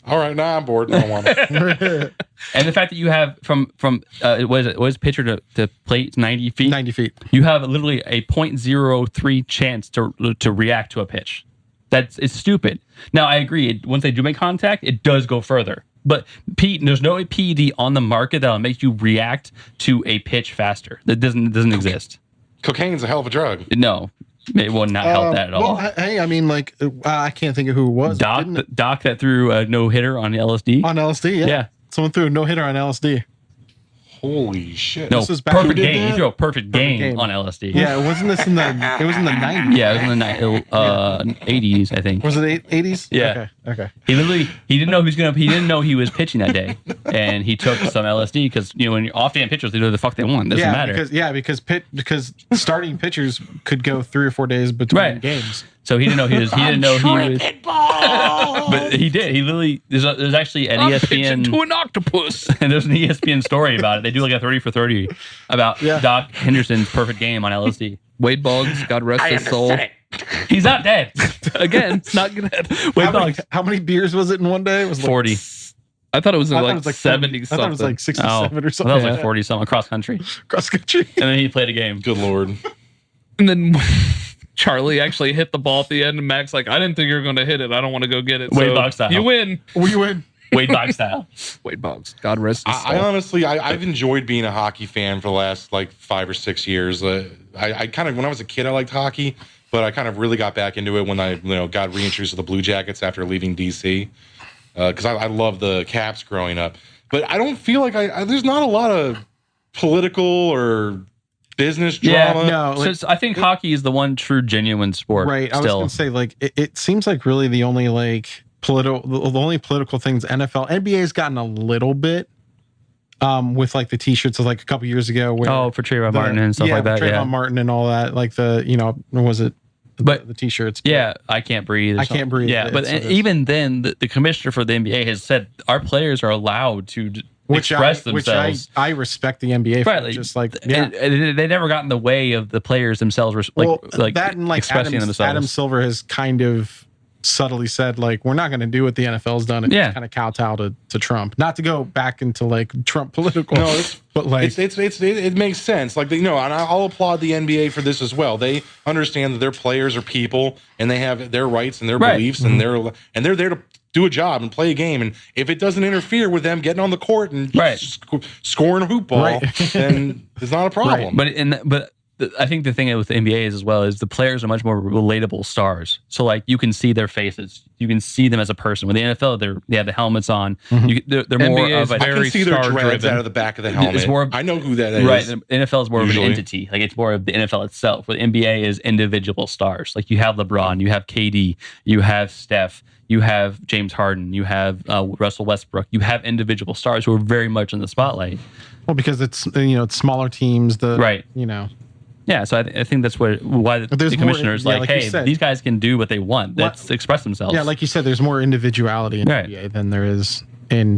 All right, now I'm bored. I don't want to. And the fact that you have from what is pitcher to plate 90 feet? 90 feet. You have literally a 0.03 chance to react to a pitch. It's stupid. Now I agree. Once they do make contact, it does go further. But there's no PED on the market that'll make you react to a pitch faster. That doesn't exist. Cocaine's a hell of a drug. No, it will not help that at all. Well, hey, I mean, like, I can't think of who it was. Doc that threw a no hitter on LSD. On LSD, yeah. Yeah. Someone threw a no hitter on LSD. Holy shit! No, This was back perfect when we did game. He that? threw a perfect game game. on LSD. Yeah, wasn't this in the? It was in the 90s. Yeah, it was in the 80s, I think. Was it 80s? Yeah. Okay. He didn't know he didn't know he was pitching that day, and he took some LSD because when you're off-hand pitchers, they do the fuck they want. It doesn't matter. Because starting pitchers could go 3 or 4 days between games. So he didn't know he was. But he did. He literally. There's actually an ESPN to an octopus. And there's an ESPN story about it. They do like a 30 for 30 about Doc Henderson's perfect game on LSD. Wade Boggs, God rest his soul. He's not dead. Again, it's not good. Wade Boggs. How many beers was it in one day? It was like 40. I thought it was I thought like, it was like 70 I something. thought it was like 67 or That something. was like 40 something across country. Cross country. And then he played a game. Good lord. And then Charlie actually hit the ball at the end, and Mac's like, I didn't think you were going to hit it. I don't want to go get it. Wade So Boggs style. You win. We win. Wade Boggs style. Wade Boggs, God rest his soul. I honestly, I've enjoyed being a hockey fan for the last like 5 or 6 years. I kind of, when I was a kid, I liked hockey, but I kind of really got back into it when I got reintroduced to the Blue Jackets after leaving DC, because I love the Caps growing up. But I don't feel like there's not a lot of political or business drama. No, So I think hockey is the one true genuine sport. right. I was Still. going to say, like, it seems like really the only like the only political things NBA has gotten a little bit with like the t-shirts of like a couple years ago. Where For Trayvon Martin and stuff like that. Trayvon Martin and all that. Like was it? But the t-shirts. Yeah, I can't breathe. I can't breathe. Yeah, but even then, the commissioner for the NBA has said our players are allowed to express themselves. I respect the NBA for. Right, Just like they never got in the way of the players themselves, that and like expressing themselves. Adam Silver has kind of subtly said like we're not going to do what the NFL's done and just kind of kowtow to Trump. Not to go back into like Trump political. No, but like it makes sense. Like and I'll applaud the NBA for this as well. They understand that their players are people and they have their rights and their beliefs and they're there to do a job and play a game. And if it doesn't interfere with them getting on the court and scoring a hoop ball, then it's not a problem. But I think the thing with the NBA is as well is the players are much more relatable stars. So like you can see their faces, you can see them as a person. With the NFL, they have the helmets on. They're more NBA of is a. I can see their dreads star-driven. out of the back of the helmet. It's more of- I know who that is. Right, the NFL is more Usually. of an entity. Like it's more of the NFL itself. But NBA is individual stars. Like you have LeBron, you have KD, you have Steph, you have James Harden, you have Russell Westbrook. You have individual stars who are very much in the spotlight. well because it's it's smaller teams. Yeah, so I think that's why the commissioner's like you hey, said. these guys can do what they want. Let's express themselves. Yeah, like you said, there's more individuality in NBA than there is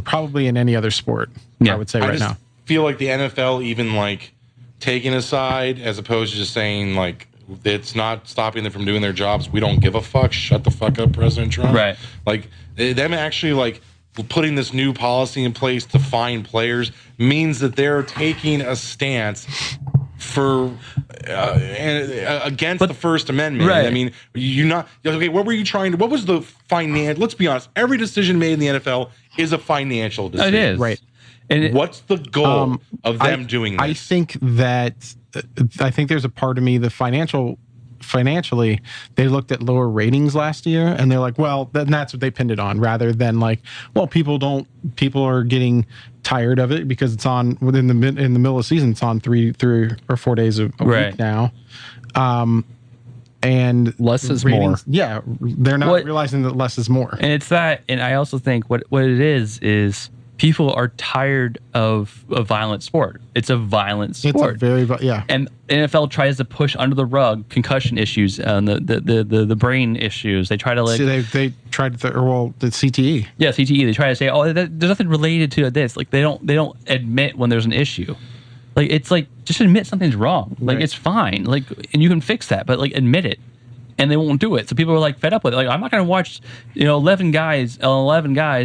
probably in any other sport. Yeah. I would say I right just now. feel like the NFL even like taking a side as opposed to just saying like it's not stopping them from doing their jobs. We don't give a fuck. Shut the fuck up, President Trump. Right. Like them actually like putting this new policy in place to fine players means that they're taking a stance for against the First Amendment. Right. I mean, you're not okay. What were you trying to? What was the financial? Let's be honest. Every decision made in the NFL is a financial decision. It is. Right. And What's the goal of them doing this? I think there's a part of me financially they looked at lower ratings last year and they're like, well, then that's what they pinned it on rather than like, well, people are getting tired of it because it's on in the middle of the season. It's on three or 4 days a week now. And less is ratings, more. Yeah. They're not realizing that less is more. it's that, and I also think what it is people are tired of a violent sport. It's a violent sport. It's a very, yeah. And NFL tries to push under the rug concussion issues and the brain issues. They try to like they tried to the CTE. Yeah, CTE. They try to say, oh, there's nothing related to this. Like they don't admit when there's an issue. Like it's like just admit something's wrong. Like it's fine. Like and you can fix that, but like admit it. And they won't do it. So people are like fed up with it. Like I'm not going to watch 11 guys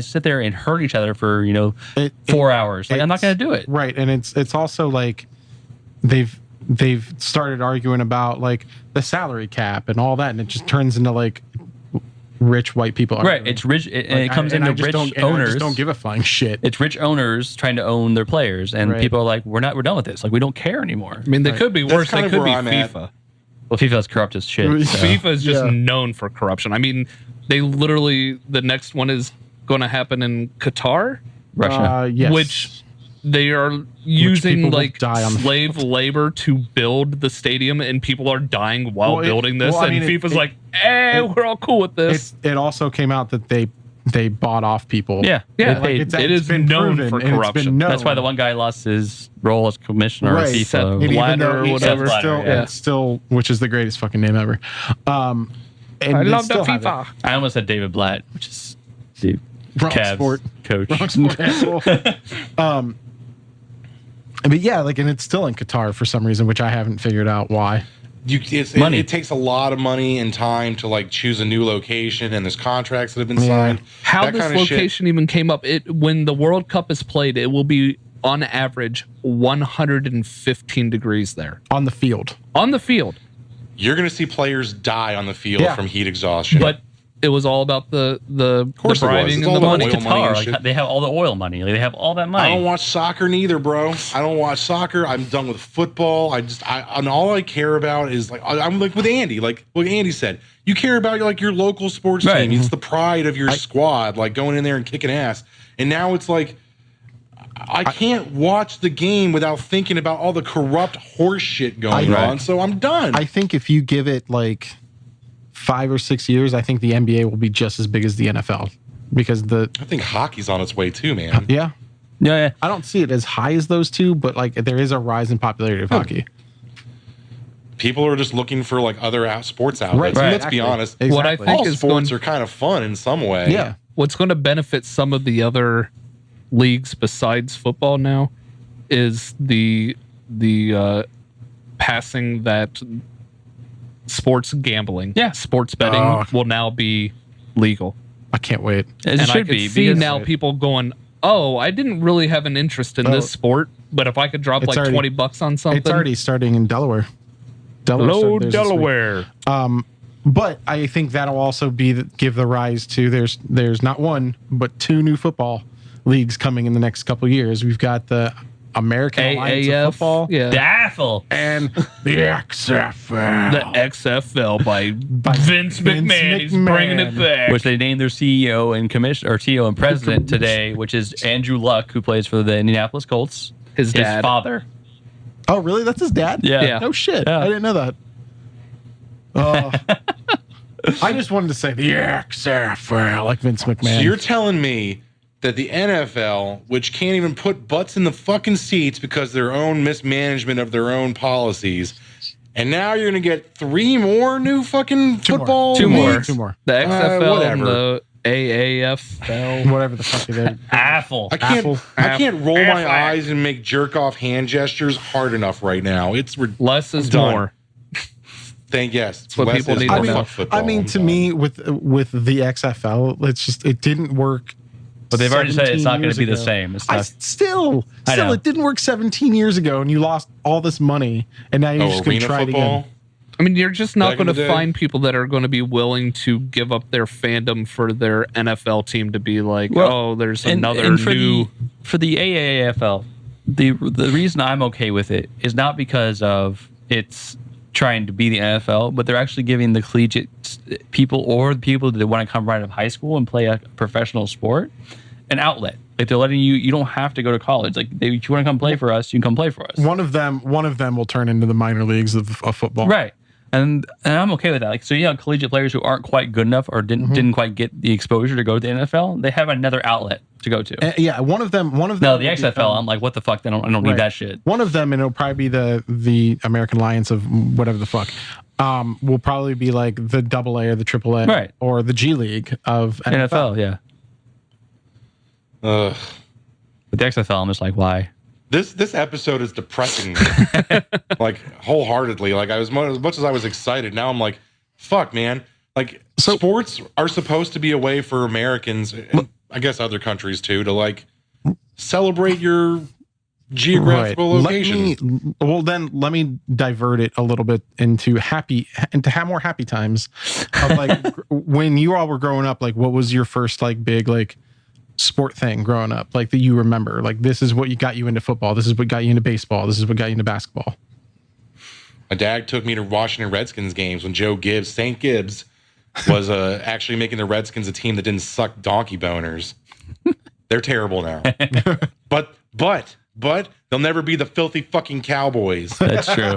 sit there and hurt each other for 4 hours. Like I'm not going to do it. Right, and it's also like they've started arguing about like the salary cap and all that, and it just turns into like rich white people arguing. Right, it's rich, and it comes into rich owners. I just don't give a flying shit. It's rich owners trying to own their players, and people are like, we're done with this. Like we don't care anymore. I mean, they could be worse. They could be FIFA. Well, FIFA's corrupt as shit. So. FIFA is just known for corruption. I mean, they literally, the next one is going to happen in Qatar, Russia, yes. which they are using like slave labor to build the stadium, and people are dying while building this. And FIFA's like, we're all cool with this. It also came out that they bought off people. Yeah. It is known for corruption. That's why the one guy lost his role as commissioner of FIFA. Blatter or whatever. It's still, which is the greatest fucking name ever. And I love the FIFA. I almost said David Blatt, which is the Cavs sport coach. Wrong sport. But yeah, like, and it's still in Qatar for some reason, which I haven't figured out why. It takes a lot of money and time to like choose a new location, and there's contracts that have been signed. How this location even came up? When the World Cup is played, it will be on average 115 degrees there on the field. On the field, you're going to see players die on the field from heat exhaustion. But it was all about the bribing and the money. money. Qatar, like, they have all the oil money. Like, they have all that money. I don't watch soccer neither, bro. I don't watch soccer. I'm done with football. And all I care about is like I'm like with Andy. Like what Andy said, you care about your local sports team. It's the pride of your squad, like going in there and kicking ass. And now it's like I can't watch the game without thinking about all the corrupt horse shit going on. So I'm done. I think if you give it like 5 or 6 years, I think the NBA will be just as big as the NFL because I think hockey's on its way too, man. Yeah. I don't see it as high as those two, but like there is a rise in popularity of hockey. People are just looking for like other sports outlets. Right, let's be honest. Exactly. What I think all is sports are kind of fun in some way. Yeah. What's going to benefit some of the other leagues besides football now is the passing that sports gambling, sports betting will now be legal. I can't wait. It should be. See now people going, I didn't really have an interest in this sport, but if I could drop like $20 on something. It's already starting in Delaware. Hello, Delaware. But I think that'll also give the rise to there's not one but 2 new football leagues coming in the next couple of years. We've got the American Alliance of Football, the AFL, and the XFL. The XFL by Vince McMahon. He's bringing it back. Which they named their CEO and CEO and president today, which is Andrew Luck, who plays for the Indianapolis Colts. His father. Oh, really? That's his dad? Yeah. No shit. Yeah. I didn't know that. I just wanted to say the XFL, like Vince McMahon. So you're telling me that the NFL, which can't even put butts in the fucking seats because of their own mismanagement of their own policies, and now you're going to get 3 more new fucking football leagues? 2 more. The XFL and the AAFL. Whatever the fuck it is. AFL. I can't roll my eyes and make jerk off hand gestures hard enough right now. It's less is more. Yes. What people need to know. I mean, to me, with the XFL, it didn't work. But they've already said it's not going to be the same. It's not. Still, it didn't work 17 years ago, and you lost all this money, and now you're just going to try it again. I mean, you're just not going to find people that are going to be willing to give up their fandom for their NFL team to be like, there's another new. For the AAFL, the reason I'm okay with it is not because of it's trying to be the NFL, but they're actually giving the collegiate people or the people that want to come right out of high school and play a professional sport an outlet. Like they're letting you don't have to go to college. Like if you want to come play for us, you can come play for us. One of them will turn into the minor leagues of football. Right. And I'm okay with that. Like, so you have collegiate players who aren't quite good enough or didn't quite get the exposure to go to the NFL. They have another outlet to go to. Yeah, one of them. No, the XFL. I'm like, what the fuck? I don't need that shit. One of them, and it'll probably be the American Alliance of whatever the fuck. Will probably be like the AA or the AAA, right, or the G League of NFL. Yeah. But the XFL, I'm just like, why? This episode is depressing me, like wholeheartedly. Like as much as I was excited, now I'm like, fuck, man. Like sports are supposed to be a way for Americans, and I guess other countries too, to like celebrate your geographical location. Let me divert it a little bit into more happy times of like when you all were growing up. Like, what was your first like big like sport thing growing up, like that you remember? Like, this is what got you into football. This is what got you into baseball. This is what got you into basketball. My dad took me to Washington Redskins games when St. Gibbs was actually making the Redskins a team that didn't suck donkey boners. They're terrible now. But they'll never be the filthy fucking Cowboys. That's true.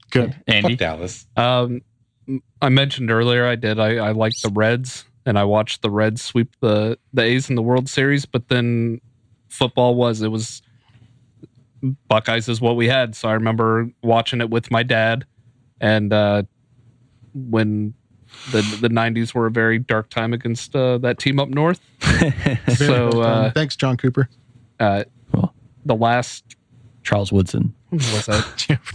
Good. Andy? Fuck Dallas. I mentioned earlier I like the Reds, and I watched the Reds sweep the A's in the World Series, but then football was Buckeyes is what we had. So I remember watching it with my dad, and when the 90s were a very dark time against that team up north. So thanks, John Cooper. The last Charles Woodson. Was that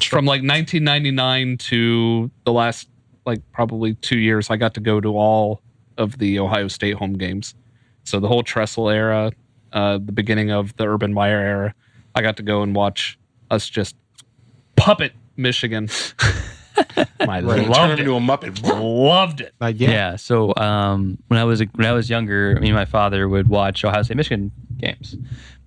from like 1999 to the last like probably 2 years, I got to go to all of the Ohio State home games. So the whole Tressel era, the beginning of the Urban Meyer era, I got to go and watch us just puppet Michigan. I loved it. Into a Muppet. Loved it. Yeah. So when I was younger, me and my father would watch Ohio State Michigan games.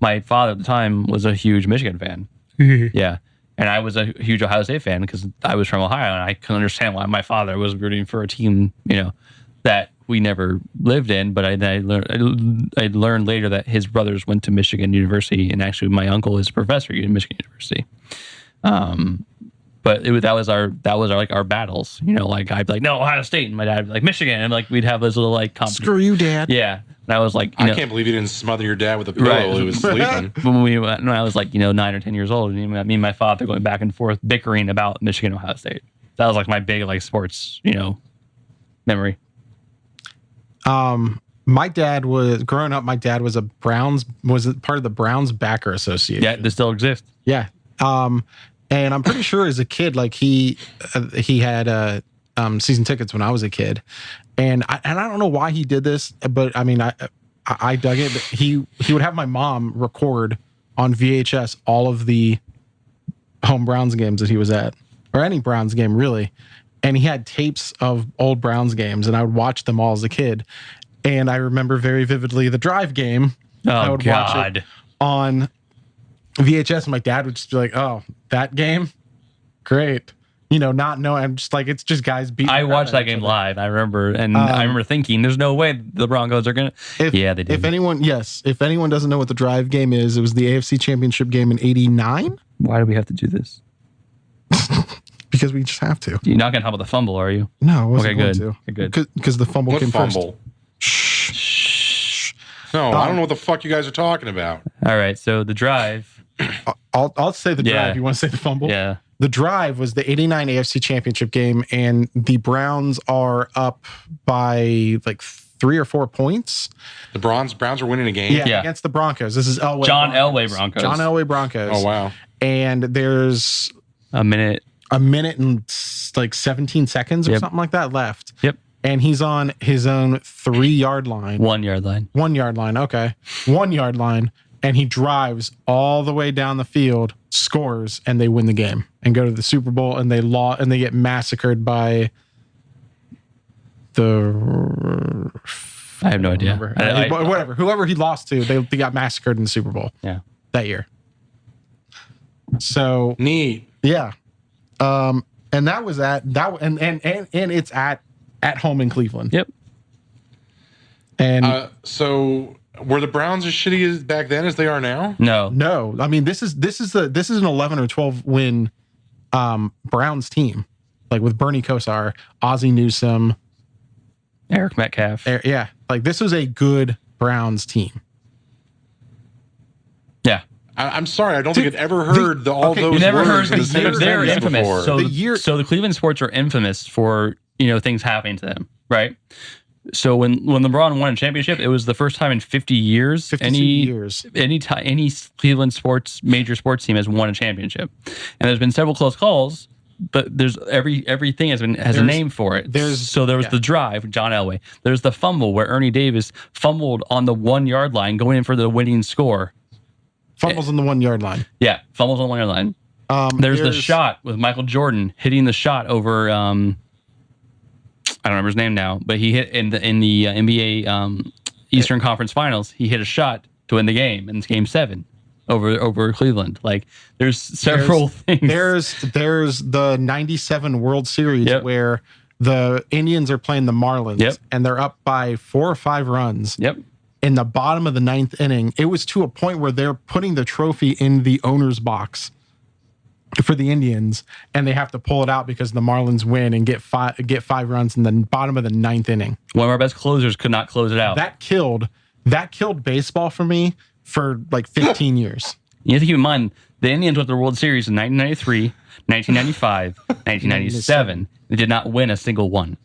My father at the time was a huge Michigan fan. Yeah. And I was a huge Ohio State fan because I was from Ohio, and I couldn't understand why my father was rooting for a team, that we never lived in. But I learned later that his brothers went to Michigan University, and actually my uncle is a professor at Michigan University. But that was our like our battles, like I'd be like, no, Ohio State, and my dad would be like Michigan, and like we'd have this little like screw you, Dad. Yeah. And I was like, I can't believe you didn't smother your dad with a pillow while he was sleeping. When I was like, 9 or 10 years old, and me and my father going back and forth bickering about Michigan, Ohio State. That was like my big like sports, memory. My dad was growing up. My dad was was part of the Browns Backer Association. Yeah, they still exist. Yeah. And I'm pretty sure as a kid, like he had season tickets when I was a kid, and I don't know why he did this, but I mean I dug it. But he would have my mom record on VHS all of the home Browns games that he was at, or any Browns game really, and he had tapes of old Browns games, and I would watch them all as a kid. And I remember very vividly the Drive game. I would watch it on VHS, and my dad would just be like, "Oh, that game, great." Not knowing. I'm just like, it's just guys beating. I watched that game live. I remember, and I remember thinking, "There's no way the Broncos are gonna." Yeah, they did. If anyone doesn't know what the Drive game is, it was the AFC Championship game in '89. Why do we have to do this? Because we just have to. You're not gonna talk about the fumble, are you? No, I wasn't okay, going good. to. Okay, good. Because the fumble came fumble? first. Shh. No, I don't know what the fuck you guys are talking about. All right, so the Drive. I'll say the Drive. You want to say the fumble? Yeah. The Drive was the '89 AFC Championship game, and the Browns are up by like 3 or 4 points. The Browns are winning a game? Yeah, against the Broncos. This is Elway. John Elway Broncos. John Elway Broncos. Oh, wow. And there's a minute and like 17 seconds or something like that left. Yep. And he's on his own 3-yard line. 1 yard line. 1 yard line. Okay. 1 yard line. And he drives all the way down the field, scores, and they win the game and go to the Super Bowl, and they get massacred by the. I have no idea. Whatever. Whoever he lost to, they got massacred in the Super Bowl. Yeah. That year. So neat. Yeah. And that was and it's at home in Cleveland. Yep. And so were the Browns as shitty as back then as they are now? No. I mean, this is an 11 or 12 win Browns team, like with Bernie Kosar, Ozzie Newsome, Eric Metcalf. Yeah, like this was a good Browns team. Yeah. I'm sorry, I don't think I've ever heard all those You never words heard in the same they're sentence infamous. before. So the Cleveland sports are infamous for, things happening to them, right? So when LeBron won a championship, it was the first time in 50 years 52 years. any Cleveland major sports team has won a championship. And there's been several close calls, but there's everything has a name for it. There was the drive, John Elway. There's the fumble where Ernie Davis fumbled on the 1 yard line going in for the winning score. Fumbles on the 1 yard line. Yeah, fumbles on the 1 yard line. There's the shot with Michael Jordan hitting the shot over. I don't remember his name now, but he hit in the NBA Eastern Conference Finals. He hit a shot to win the game in Game 7 over Cleveland. Like there's several things. There's the '97 World Series where the Indians are playing the Marlins and they're up by 4 or 5 runs. Yep. In the bottom of the 9th inning, it was to a point where they're putting the trophy in the owner's box for the Indians, and they have to pull it out because the Marlins win and get 5 runs in the bottom of the 9th inning. One of our best closers could not close it out. That killed baseball for me for like 15 years. You have to keep in mind the Indians went to the World Series in 1993, 1995, 1997. They did not win a single one.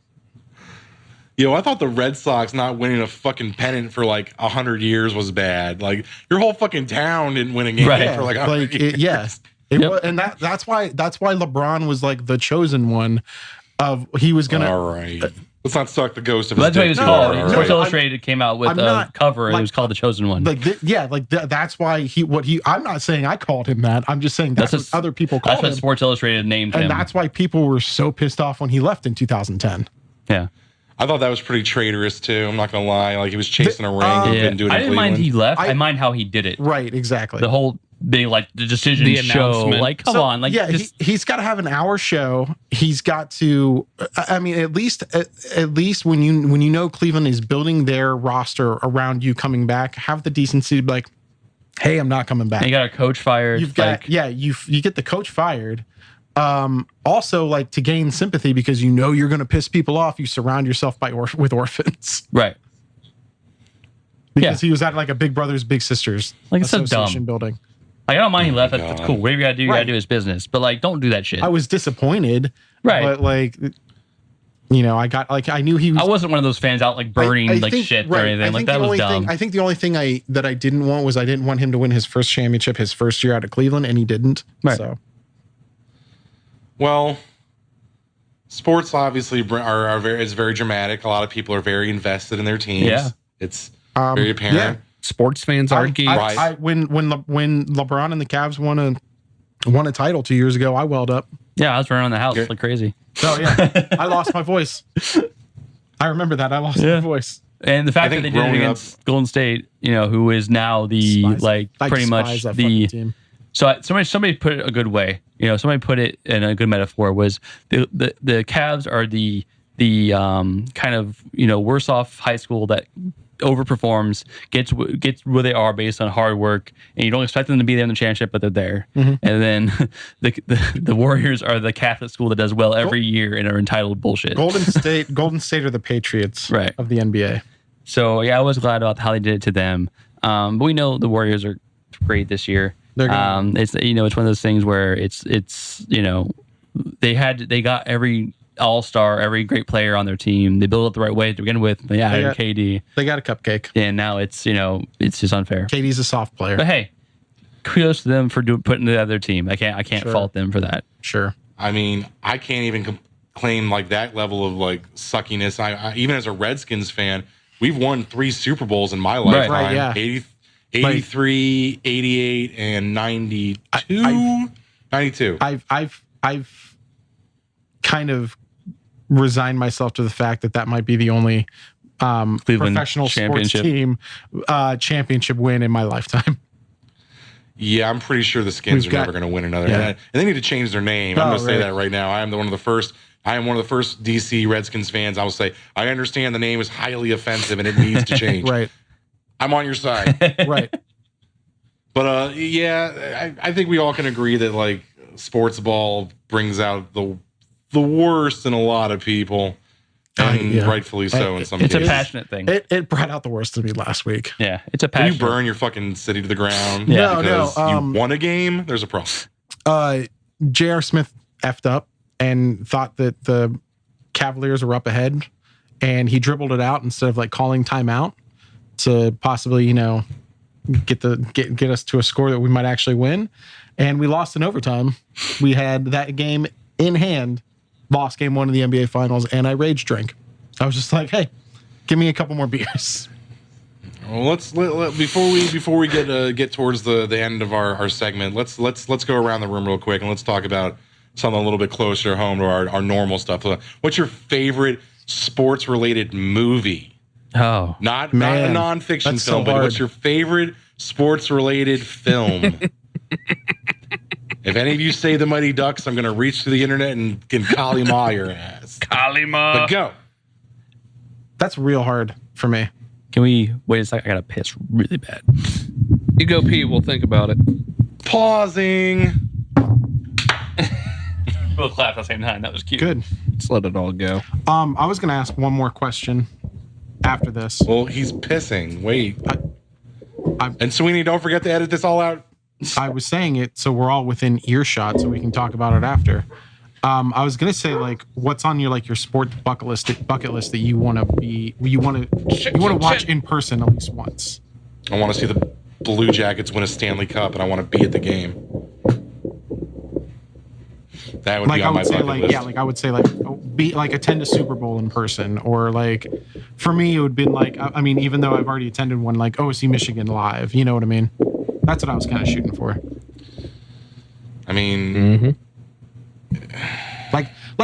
I thought the Red Sox not winning a fucking pennant for like 100 years was bad. Like your whole fucking town didn't win a game for like 100 years. Yes. Was, and that's why LeBron was like the chosen one. He was gonna. All right. Let's not suck the ghost of. That's what he was called. Right. Sports Illustrated came out with a cover, and it was called the Chosen One. That's why I'm not saying I called him that. I'm just saying that's what other people called him. That's what Sports Illustrated named him, and that's why people were so pissed off when he left in 2010. Yeah. I thought that was pretty traitorous too. I'm not gonna lie. Like he was chasing a ring. And didn't do it. I didn't mind he left. I mind how he did it. Right. Exactly. The whole being like the decision show. Like, come on. Like, he's got to have an hour show. He's got to. I mean, at least when you know Cleveland is building their roster around you coming back, have the decency to be like, hey, I'm not coming back. And you got a coach fired. You get the coach fired. Also, like to gain sympathy because you're going to piss people off. You surround yourself with orphans, right? Because he was at like a Big Brothers Big Sisters like it's so dumb building. Like I don't mind he left. That's cool. Whatever you gotta do, you gotta do his business. But like, don't do that shit. I was disappointed, right? But like, I knew he was. I wasn't one of those fans out like burning shit or anything. Like that was dumb. I think the only thing that I didn't want was I didn't want him to win his first championship his first year out of Cleveland, and he didn't. Right. So. Well, sports obviously is very dramatic. A lot of people are very invested in their teams. Yeah. It's very apparent. Yeah. Sports fans are geeks. When LeBron and the Cavs won a title 2 years ago, I welled up. Yeah, I was running around the house like crazy. Oh yeah, I lost my voice. I remember that I lost my voice. And the fact that they did it against Golden State, who is now the pretty much the team. So somebody put it a good way. Somebody put it in a good metaphor was the Cavs are the kind of worse off high school that overperforms, gets where they are based on hard work, and you don't expect them to be there in the championship, but they're there. Mm-hmm. And then the Warriors are the Catholic school that does well every year and are entitled bullshit. Golden State are the Patriots of the NBA. So yeah, I was glad about how they did it to them. But we know the Warriors are great this year. It's it's one of those things where it's they got every all-star, every great player on their team. They built it the right way to begin with. They added KD. They got a cupcake. And now it's just unfair. KD's a soft player. But hey, kudos to them for putting together their team. I can't fault them for that. Sure. I mean, I can't even claim like that level of like suckiness. I even as a Redskins fan, we've won 3 Super Bowls in my lifetime. Right, yeah. 83, 88, and 92. 92. I've kind of resigned myself to the fact that might be the only professional sports team championship win in my lifetime. Yeah, I'm pretty sure the Skins are never going to win another. Yeah. And they need to change their name. I'm going to say that right now. I am one of the first DC Redskins fans. I will say I understand the name is highly offensive and it needs to change. Right. I'm on your side. Right. But I think we all can agree that like sports ball brings out the worst in a lot of people. And rightfully so in some cases. It's a passionate thing. It brought out the worst of me last week. Yeah, it's a When passion. you burn your fucking city to the ground Yeah. because No, you won a game, there's a problem. J.R. Smith effed up and thought that the Cavaliers were up ahead, and he dribbled it out instead of like calling timeout to possibly, get us to a score that we might actually win. And we lost in overtime. We had that game in hand, lost game 1 of the NBA Finals, and I rage drank. I was just like, hey, give me a couple more beers. Well, before we get towards the end of our segment, let's go around the room real quick and let's talk about something a little bit closer to home to our normal stuff. What's your favorite sports related movie? Oh, not a nonfiction film, but what's your favorite sports related film? If any of you say the Mighty Ducks, I'm going to reach to the internet and can Kalima your ass. Kalima. But go. That's real hard for me. can we wait a second? I got to piss really bad. You go pee. We'll think about it. Pausing. We'll clap at the same time. That was cute. Good. Let's let it all go. I was going to ask one more question after this. Well, he's pissing. Wait. And Sweeney, don't forget to edit this all out. I was saying it so we're all within earshot, so we can talk about it after. I was gonna say, like, what's on your sport bucket list that you want to watch in person at least once. I want to see the Blue Jackets win a Stanley Cup, and I want to be at the game. That would be on my bucket list. Yeah, I would say attend a Super Bowl in person, or for me it would be even though I've already attended one, see Michigan live. You know what I mean? That's what I was kind of shooting for. I mean,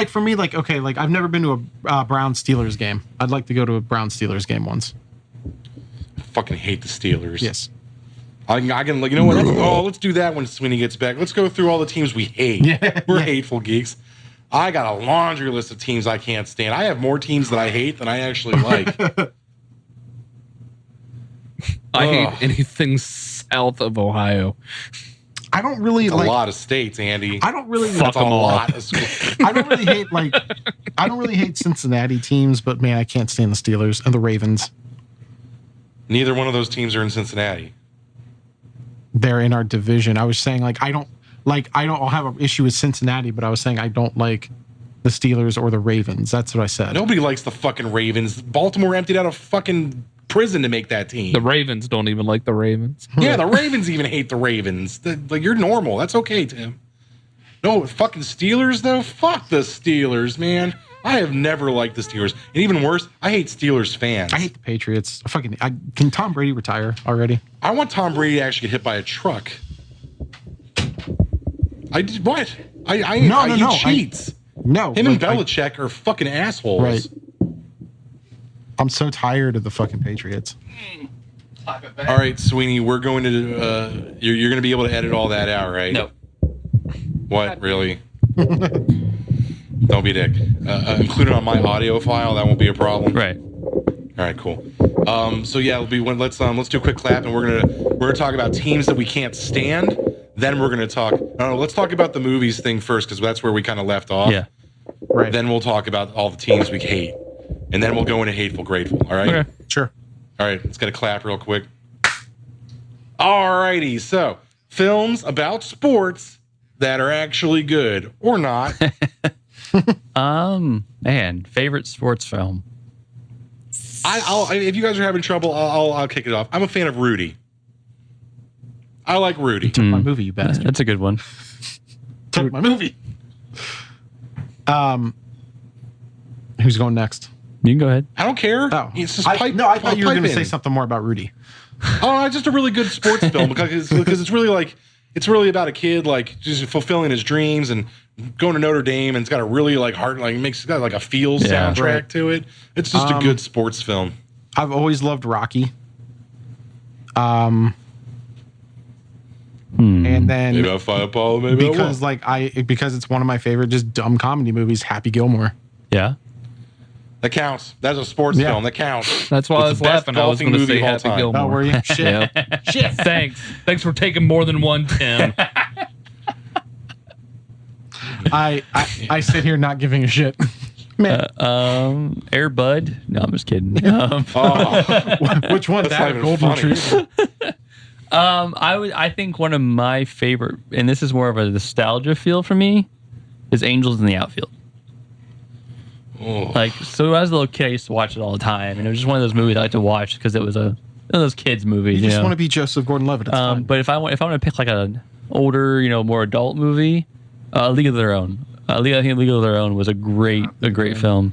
for me, I've never been to a Browns Steelers game. I'd like to go to a Browns Steelers game once. I fucking hate the Steelers. Yes. I can, you know what? Let's do that when Sweeney gets back. Let's go through all the teams we hate. We're hateful geeks. I got a laundry list of teams I can't stand. I have more teams that I hate than I actually like. I hate anything south of Ohio. I don't really a lot of states, Andy. I don't really fuck them all. I don't really hate I don't really hate Cincinnati teams, but man, I can't stand the Steelers and the Ravens. Neither one of those teams are in Cincinnati. They're in our division. I was saying I don't have an issue with Cincinnati, but I was saying I don't like the Steelers or the Ravens. That's what I said. Nobody likes the fucking Ravens. Baltimore emptied out a fucking prison to make that team. The Ravens don't even like the Ravens. Yeah, the Ravens even hate the Ravens. You're normal. That's okay, Tim. No, fucking Steelers, though? Fuck the Steelers, man. I have never liked the Steelers. And even worse, I hate Steelers fans. I hate the Patriots. Can Tom Brady retire already? I want Tom Brady to actually get hit by a truck. What? He cheats. Him and Belichick are fucking assholes. Right. I'm so tired of the fucking Patriots. All right, Sweeney, we're going to you're going to be able to edit all that out, right? No. What? Really? Don't be a dick. Include it on my audio file. That won't be a problem. Right. All right. Cool. So yeah, it'll be let's do a quick clap, and we're gonna talk about teams that we can't stand. Then we're gonna talk. No, let's talk about the movies thing first, because that's where we kind of left off. Yeah. Right. Then we'll talk about all the teams we hate, and then we'll go into hateful, grateful. All right. Okay. Sure. All right. Let's get a clap real quick. All righty. So films about sports that are actually good or not. Man, favorite sports film. I'll if you guys are having trouble, I'll kick it off. I'm a fan of Rudy. I like Rudy. Took my movie, you bastard. That's a good one. Took my movie. Who's going next? You can go ahead. I don't care. Oh. It's just I thought you were going to say something more about Rudy. Oh, it's just a really good sports film because it's really about a kid just fulfilling his dreams and going to Notre Dame, and it's got a really heart it's got a feels soundtrack to it. It's just a good sports film. I've always loved Rocky. And then maybe I'll fight Apollo, maybe because it's one of my favorite just dumb comedy movies, Happy Gilmore. Yeah. That counts. That's a sports film. That counts. That's why I was laughing. I was going to say Happy Gilmore. Oh, were you? Shit. Shit. Thanks for taking more than one, Tim. I sit here not giving a shit. Air Bud. No, I'm just kidding. Which one? That's That not or even Golden funny. Retriever? I think one of my favorite, and this is more of a nostalgia feel for me, is Angels in the Outfield. Oh. Like, so as a little kid, I used to watch it all the time, and it was just one of those movies I like to watch because it was one of those kids movies. You just know? want to be Joseph Gordon-Levitt. It's fun. But if I want to pick like an older, more adult movie, League of Their Own. I think League of Their Own was a great film.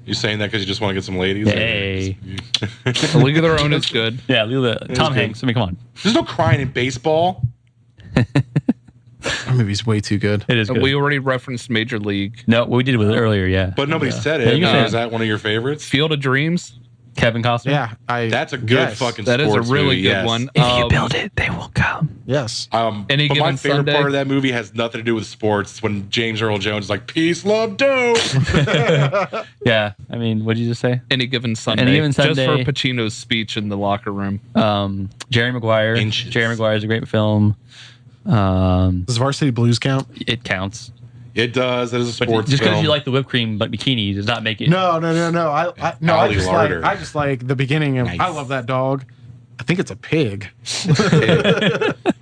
You saying that because you just want to get some ladies? Hey. The League of Their Own is good. Yeah, Tom Hanks. I mean, come on. There's no crying in baseball. That movie's way too good. It is good. We already referenced Major League. No, we did with it earlier, yeah. But nobody said Yeah, it. you can say Is that one of your favorites? Field of Dreams. Kevin Costner. Yeah, That's a good fucking That is a sports really movie, good yes. one. If you build it, they will come. Yes. Any But my Given favorite Sunday. part of that movie has nothing to do with sports. It's when James Earl Jones is like, peace, love, dope. Yeah, I mean, what did you just say? Any Given Sunday. Given Just Sunday. for Pacino's speech in the locker room. Jerry Maguire. Inches. Jerry Maguire is a great film. Does Varsity Blues count? It counts. It does. That is a But sports just because film. you like the whipped cream bikini does not make it. No. I just Larder. like the beginning of. Nice. I love that dog. I think it's a pig.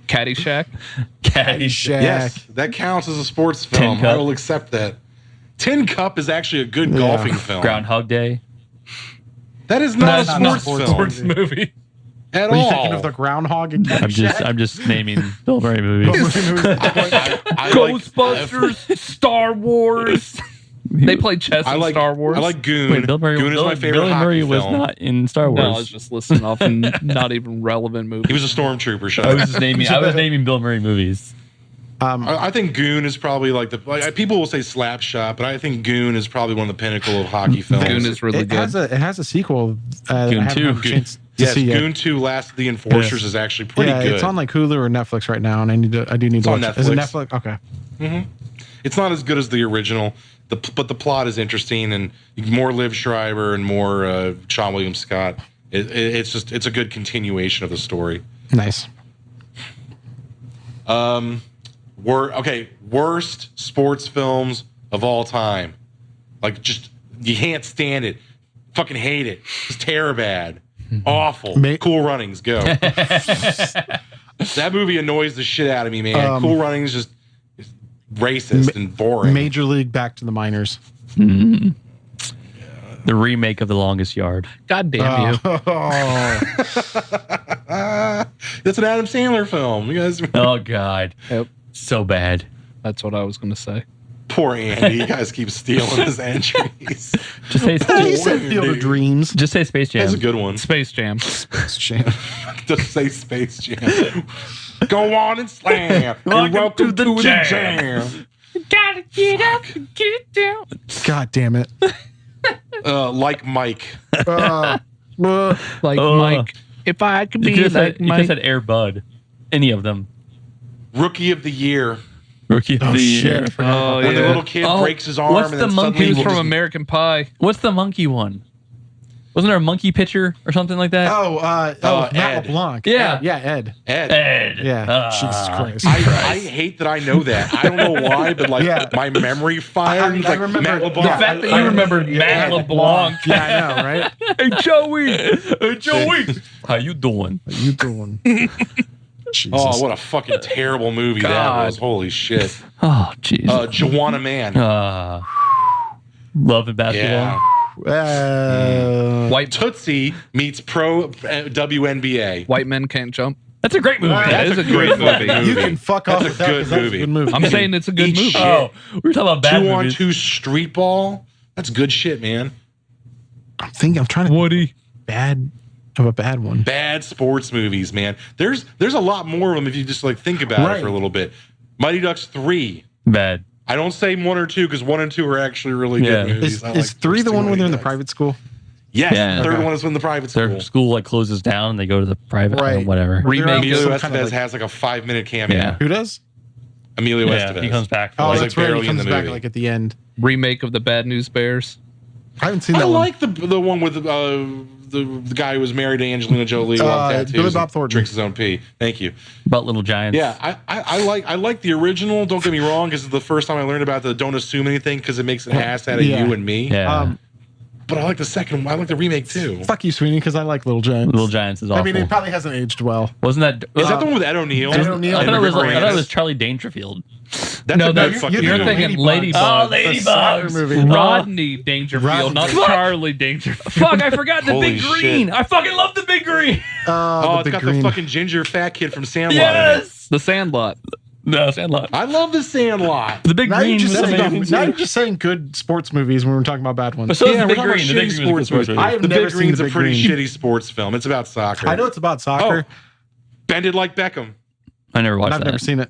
Caddyshack. Caddyshack. Yes, that counts as a sports film. Tin Cup. I will accept that. Tin Cup is actually a good golfing film. Groundhog Day. That is not That's a not sports a film Sports movie. at Were you all. thinking of the groundhog and I'm just naming Bill Murray movies. I like- Ghostbusters. Star Wars. They play chess I in like Star Wars. I like Goon. Wait, Bill Murray. Goon is my favorite Bill hockey Murray was film. not in Star Wars. No, I was just listening off and not even relevant movie. He was a stormtrooper. Shut I was up. just naming. I was naming Bill Murray movies. I think Goon is probably people will say Slapshot, but I think Goon is probably one of the pinnacle of hockey films. Goon is really it good. has a sequel. That Goon I haven't 2. had a chance to Yes, see yet. Goon 2: Last of the Enforcers is actually pretty good. It's on like Hulu or Netflix right now, and I do need to on watch it. Is it Netflix. Netflix? Okay. It's not as good as the original, but the plot is interesting and more Liv Schreiber and more Sean William Scott. It's a good continuation of the story. Nice. Worst sports films of all time. Like, just you can't stand it. Fucking hate it. It's bad. Awful. Cool Runnings, go. That movie annoys the shit out of me, man. Cool Runnings just is racist and boring. Major League Back to the Minors. The remake of The Longest Yard. God damn you. That's an Adam Sandler film. You guys, Oh God, Yep. so bad. That's what I was going to say. poor Andy. You guys keep stealing his entries. Just say He said Field of Dreams. Just say Space Jam. That's a good one. Space Jam. Shame. Just say Space Jam. Go on and slam. Welcome to the jam. jam. Gotta get up and get down. God damn it. Like Mike. Uh, Like Mike. If I could You be could have like said, you could have Mike. said Air Bud. Any of them. Rookie of the Year. Rookie of oh the shit. Year. I forgot Oh, about When the yeah. little kid Oh, breaks his arm what's and the then monkey suddenly He was he from just- American Pie. What's the monkey one? Wasn't there a monkey pitcher or something like that? that. Matt Ed. LeBlanc. Yeah. Yeah, Ed. Ed. Ed. Yeah. Jesus Christ. I hate that I know that. I don't know why, but like Yeah. my memory fire. I like remember Matt the LeBlanc. fact fact that you remembered Matt LeBlanc. Yeah, I know, right? Hey Joey. Hey Joey. How you doing? What are you doing? Jesus. Oh, what a fucking terrible movie that God. was. Holy shit. Oh jeez. Joanna Man. Love and basketball. Yeah. White Tootsie meets pro WNBA. White men can't jump. That's a great movie. That is a great movie. You can fuck off That's a with that good 'cause that's movie. a good movie. I'm saying it's a good Eat movie. shit. Oh, we were talking about bad movies. 2-on-2 street ball. That's good shit, man. I'm trying to Woody. bad of a bad one. Bad sports movies, man. There's a lot more of them if you just like think about Right. it for a little bit. Mighty Ducks 3. Bad. I don't say 1 or 2 because 1 and 2 are actually really Yeah. good movies. Is I is like 3 the first one two when they're in the Mighty Ducks. private school? Yes, Yeah. the third Okay. one is in the private school. Their school like closes down and they go to the private Right. or whatever. They're on Emilio some Estevez kind of like- has like a 5-minute cameo. Yeah. Who does? Emilio Yeah, Estevez. he comes back. Oh, He's, that's like, right. barely He in comes the back movie. like at the end. Remake of the Bad News Bears. I haven't seen I that one. like the one with the guy who was married to Angelina Jolie, tattoos, Billy Bob Thornton. drinks his own pee. Thank you. About Little Giants. Yeah, I like the original. Don't get me wrong, because it's the first time I learned about the don't assume anything because it makes an ass out of you and me. Yeah. But I like the second one. I like the remake too. Fuck you, Sweeney, because I like Little Giants. Little Giants is awful. I mean, it probably hasn't aged well. Wasn't that? Is that the one with Ed O'Neill? Ed O'Neill. I And thought it Rick was Moranis. Charlie Dangerfield. That's No, a no, bad fucking you're movie. thinking Ladybugs. Ladybugs. Oh, The soccer Ladybugs. movie. Rodney Dangerfield, Rodney. not Fuck. Charlie Dangerfield. Fuck! I forgot the Holy big green. shit. I fucking love the big green. Oh, it's Big got Green. the fucking ginger fat kid from Sandlot in it. Yes. The Sandlot. No, Sandlot. I love the Sandlot. The big Now green you're, was amazing. now you're just saying good sports movies when we're talking about bad ones. So is Yeah, the we're big talking about green. The big shitty green was a good sports sports movies. movie. I have The never Big seen Green's The a Big pretty Green. shitty sports film. It's about soccer. I know it's about soccer. Bend It Like Beckham. I never but watched I've that. never seen it.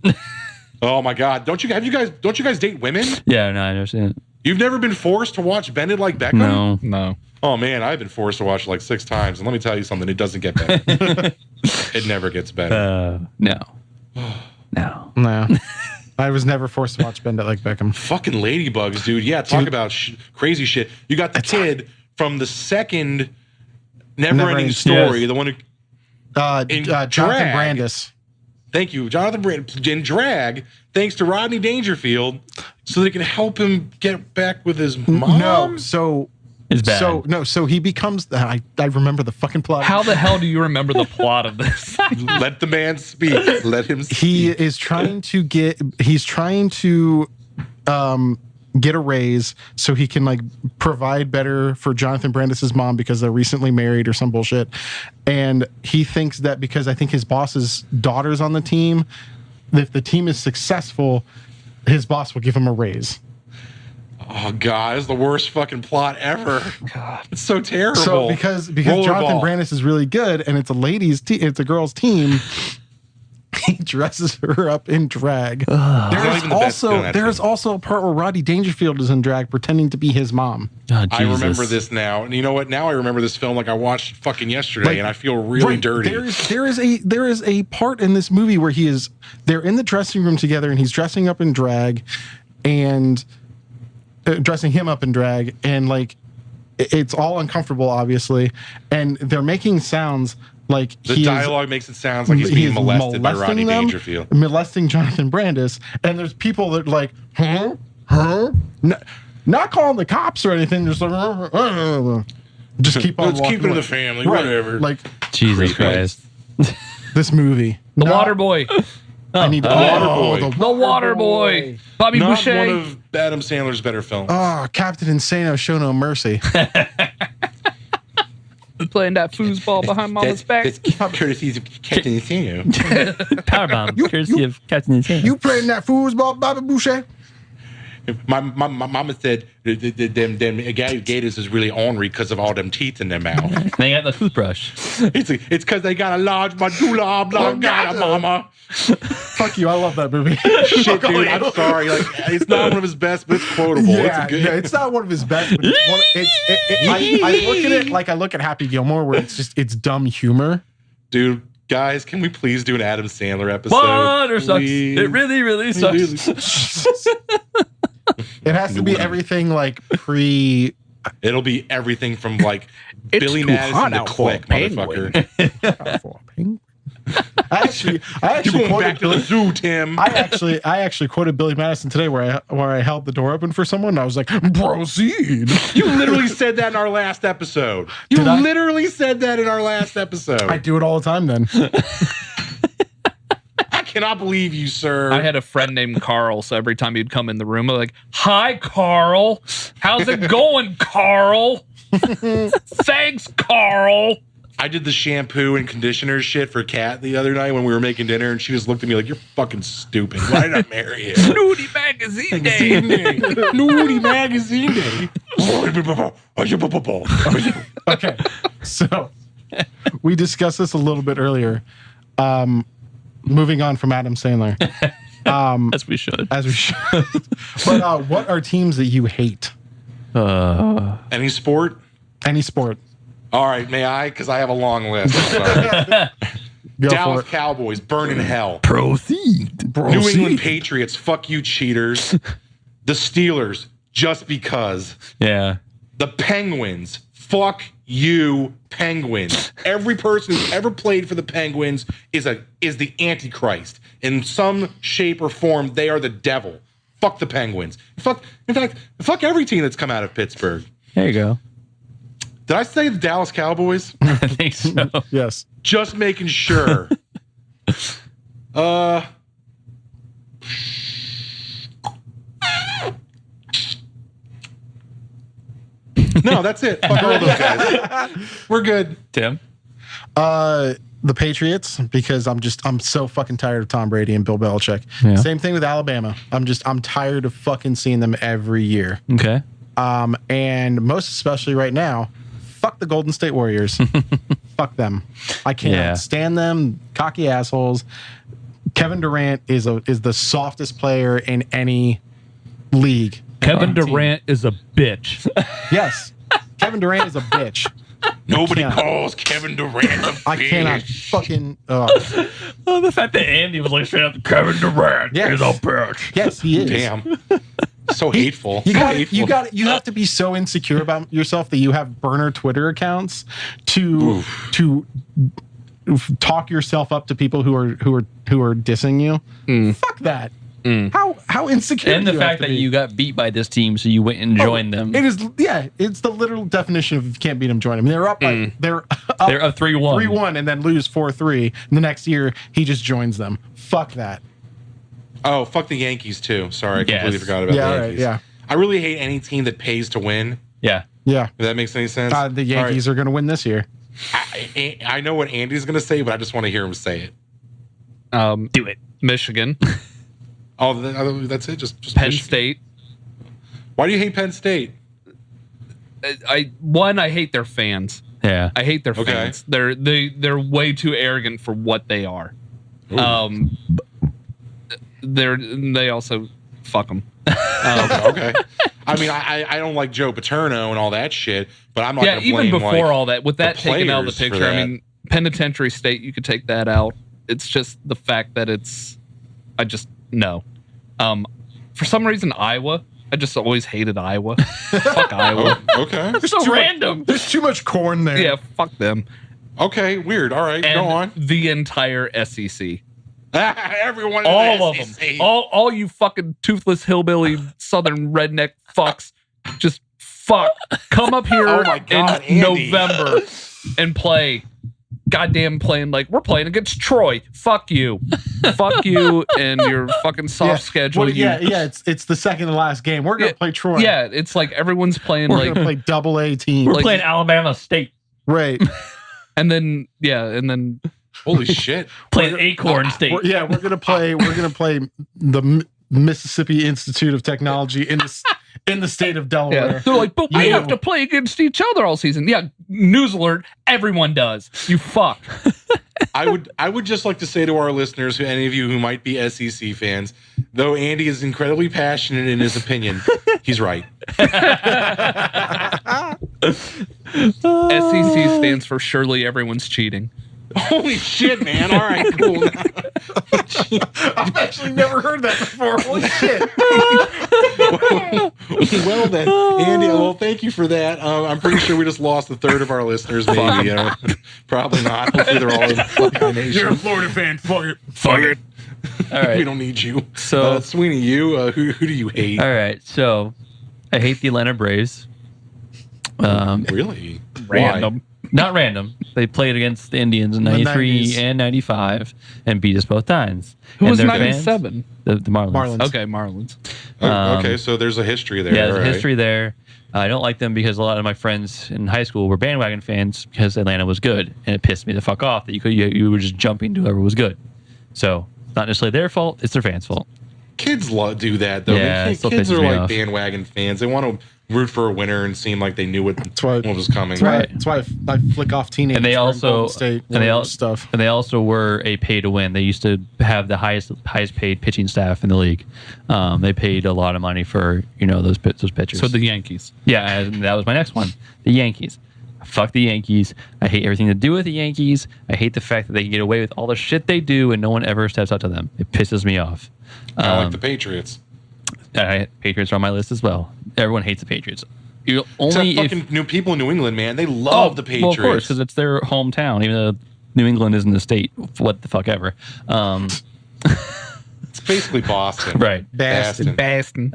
Oh my God! Don't you guys date women? Yeah, no, I never seen it. You've never been forced to watch Bend It Like Beckham? No. No. Oh man, I've been forced to watch it like 6 times, and let me tell you something: it doesn't get better. It never gets better. No. No. No. I was never forced to watch Bend It Like Beckham. Fucking ladybugs, dude. Yeah, talk about crazy shit. You got the kid from the second Never-Ending Story, Yes. the one who. In Jonathan drag. Brandis. Thank you, Jonathan Brand in drag, thanks to Rodney Dangerfield, so they can help him get back with his mom. No, so It's bad. so he becomes. I remember the fucking plot. How the hell do you remember the plot of this? Let the man speak. Let him speak. He is trying to get. He's trying to get a raise so he can like provide better for Jonathan Brandis's mom because they're recently married or some bullshit. And he thinks that because I think his boss's daughter's on the team, if the team is successful, his boss will give him a raise. Oh God, it's the worst fucking plot ever. God, it's so terrible. So because Rollerball. Jonathan Brandis is really good and it's a ladies' it's a girls' team, he dresses her up in drag. not even the best in that There's film. also a part where Rodney Dangerfield is in drag pretending to be his mom. Oh, I remember Jesus. this now, and you know what? Now I remember this film like I watched fucking yesterday, Like, and I feel really Right, dirty. There is a part in this movie where they're in the dressing room together and he's dressing up in drag and dressing him up in drag, and like it's all uncomfortable, obviously, and they're making sounds like The dialogue makes it sound like he's being molested by Rodney Dangerfield. molesting Jonathan Brandis, and there's people that are like, huh, not calling the cops or anything, just like, just keep on. Let's keep it in walking the away. family, Right, whatever. Like Jesus Creepy. Christ. this movie, The Water Boy. I need Waterboy. The Water Boy. Bobby Not Boucher. one of Adam Sandler's better films. Oh, Captain Insano, show no mercy. Playing that foosball behind Mama's back. courtesy of Captain Insano. Powerbomb, courtesy of Captain Insane. You playing that foosball, Bobby Boucher? My mama said them gators is really ornery because of all them teeth in their mouth. They got the toothbrush. It's because they got a large medulla oblongata, mama. Fuck you, I love that movie. Shit, dude, I'm sorry. Like, it's not one of his best, but it's quotable. Yeah, it's good. no, it's not one of his best, but I look at it like I look at Happy Gilmore, where it's dumb humor. Dude, guys, can we please do an Adam Sandler episode? Water sucks. Please? It really, really sucks. It has to be everything like pre. It'll be everything from like Billy too Madison hot to out for a Click, penguin. motherfucker. I actually You're going quoted back to the zoo, Tim. I actually quoted Billy Madison today, where I held the door open for someone. And I was like, "Proceed." You literally said that in our last episode. You Did I? literally said that in our last episode. I do it all the time. Then I cannot believe you, sir. I had a friend named Carl, so every time he'd come in the room, I'm like, "Hi, Carl. How's it going, Carl? Thanks, Carl." I did the shampoo and conditioner shit for Kat the other night when we were making dinner, and she just looked at me like, "You're fucking stupid. Why did I marry you?" Nudie magazine day. Nudie magazine day. okay, so we discussed this a little bit earlier. Moving on from Adam Sandler, As we should. as we should. But what are teams that you hate? Any sport? Any sport? All right, may I? Because I have a long list. I'm sorry. Go Dallas for it. Cowboys, burn in hell. Proceed. New England Patriots, fuck you, cheaters. The Steelers, just because. Yeah. The Penguins, fuck you Penguins. Every person who's ever played for the Penguins is the Antichrist. In some shape or form, they are the devil. Fuck the Penguins. In fact, fuck every team that's come out of Pittsburgh. There you go. Did I say the Dallas Cowboys? I think so. Yes. Just making sure. No, that's it. Fuck all those guys. We're good. Tim? The Patriots, because I'm so fucking tired of Tom Brady and Bill Belichick. Yeah. Same thing with Alabama. I'm tired of fucking seeing them every year. Okay. And most especially right now, fuck the Golden State Warriors. Fuck them. I can't stand them. Cocky assholes. Kevin Durant is the softest player in any league. Kevin Durant is a bitch. Yes. Kevin Durant is a bitch. Nobody calls Kevin Durant a bitch. I cannot fucking. Oh, the fact that Andy was like straight up Kevin Durant is a bitch. Yes, he is. Damn. So hateful. You have to be so insecure about yourself that you have burner Twitter accounts to talk yourself up to people who are dissing you. Fuck that. How insecure? And the fact that you got beat by this team, so you went and joined them. It is, it's the literal definition of if you can't beat them, join them. They're up they're up 3-1 and then lose 4-3. And the next year he just joins them. Fuck that. Oh, fuck the Yankees too. Sorry, I completely forgot about the Yankees. Right, I really hate any team that pays to win. Yeah. Yeah. If that makes any sense. The Yankees are going to win this year. I know what Andy's going to say, but I just want to hear him say it. Do it. Michigan. Oh, that's it. Just Penn Michigan. State. Why do you hate Penn State? I hate their fans. Yeah. I hate their fans. They're way too arrogant for what they are. Ooh. They also fuck them. Okay. I mean, I don't like Joe Paterno and all that shit, but I'm not going to blame even before all that, with that taken out of the players for picture, I that. mean, Penitentiary State, you could take that out. It's just the fact that I just, no. For some reason, Iowa, I just always hated Iowa. Fuck Iowa. Okay. It's so random. There's too much corn there. Yeah, fuck them. Okay, weird. All right, And go on. the entire SEC. Everyone in All the of them. SEC. All you fucking toothless hillbilly southern redneck fucks. Just fuck. Come up here Oh my God, in Andy. November and play. Goddamn playing like we're playing against Troy. Fuck you. Fuck you and your fucking soft schedule. Well, it's the second to last game. We're going to play Troy. Yeah, it's like everyone's playing We're like going to play double A team. We're like- playing Alabama State. Right. and then Holy shit. Playing Acorn State. We're going to play the Mississippi Institute of Technology in the state of Delaware. they're like, but we have to play against each other all season. Yeah, news alert, everyone does. You fuck. I would just like to say to our listeners, any of you who might be SEC fans, though Andy is incredibly passionate in his opinion, he's right. SEC stands for surely everyone's cheating. Holy shit, man. All right, cool. I've actually never heard that before. Holy shit. Well then, Andy, well, thank you for that. I'm pretty sure we just lost a third of our listeners, maybe. Probably not. Hopefully they're all in fucking nation. You're a Florida fan. Fuck it. Fuck it. All right. We don't need you. So- Sweeney, you, who do you hate? All right. So I hate the Atlanta Braves. Really? Random. Not random. They played against the Indians in The 93 90s. and 95 and beat us both times. Who And was their 97? fans- The Marlins. Marlins. Okay, Marlins. Okay, so there's a history there. Yeah, there's all a right. history there. I don't like them because a lot of my friends in high school were bandwagon fans because Atlanta was good, and it pissed me the fuck off that you were just jumping to whoever was good. So it's not necessarily their fault; it's their fans' fault. Kids do that, though. Yeah, I mean, it still kids pisses are me like off. bandwagon fans. They want to root for a winner and seem like they knew what why- was coming. Right. That's why I flick off teenagers. And they during also Golden State stuff. And they also were a pay to win. They used to have the highest paid pitching staff in the league. They paid a lot of money for those pitchers. So the Yankees. Yeah, and that was my next one. The Yankees. Fuck the Yankees. I hate everything to do with the Yankees. I hate the fact that they can get away with all the shit they do and no one ever steps up to them. It pisses me off. I like the Patriots. Patriots are on my list as well. Everyone hates the Patriots. You Except only fucking new people in New England, man. They love the Patriots. Well, of course, because it's their hometown, even though New England isn't a state. What the fuck ever. It's basically Boston. Right. Boston.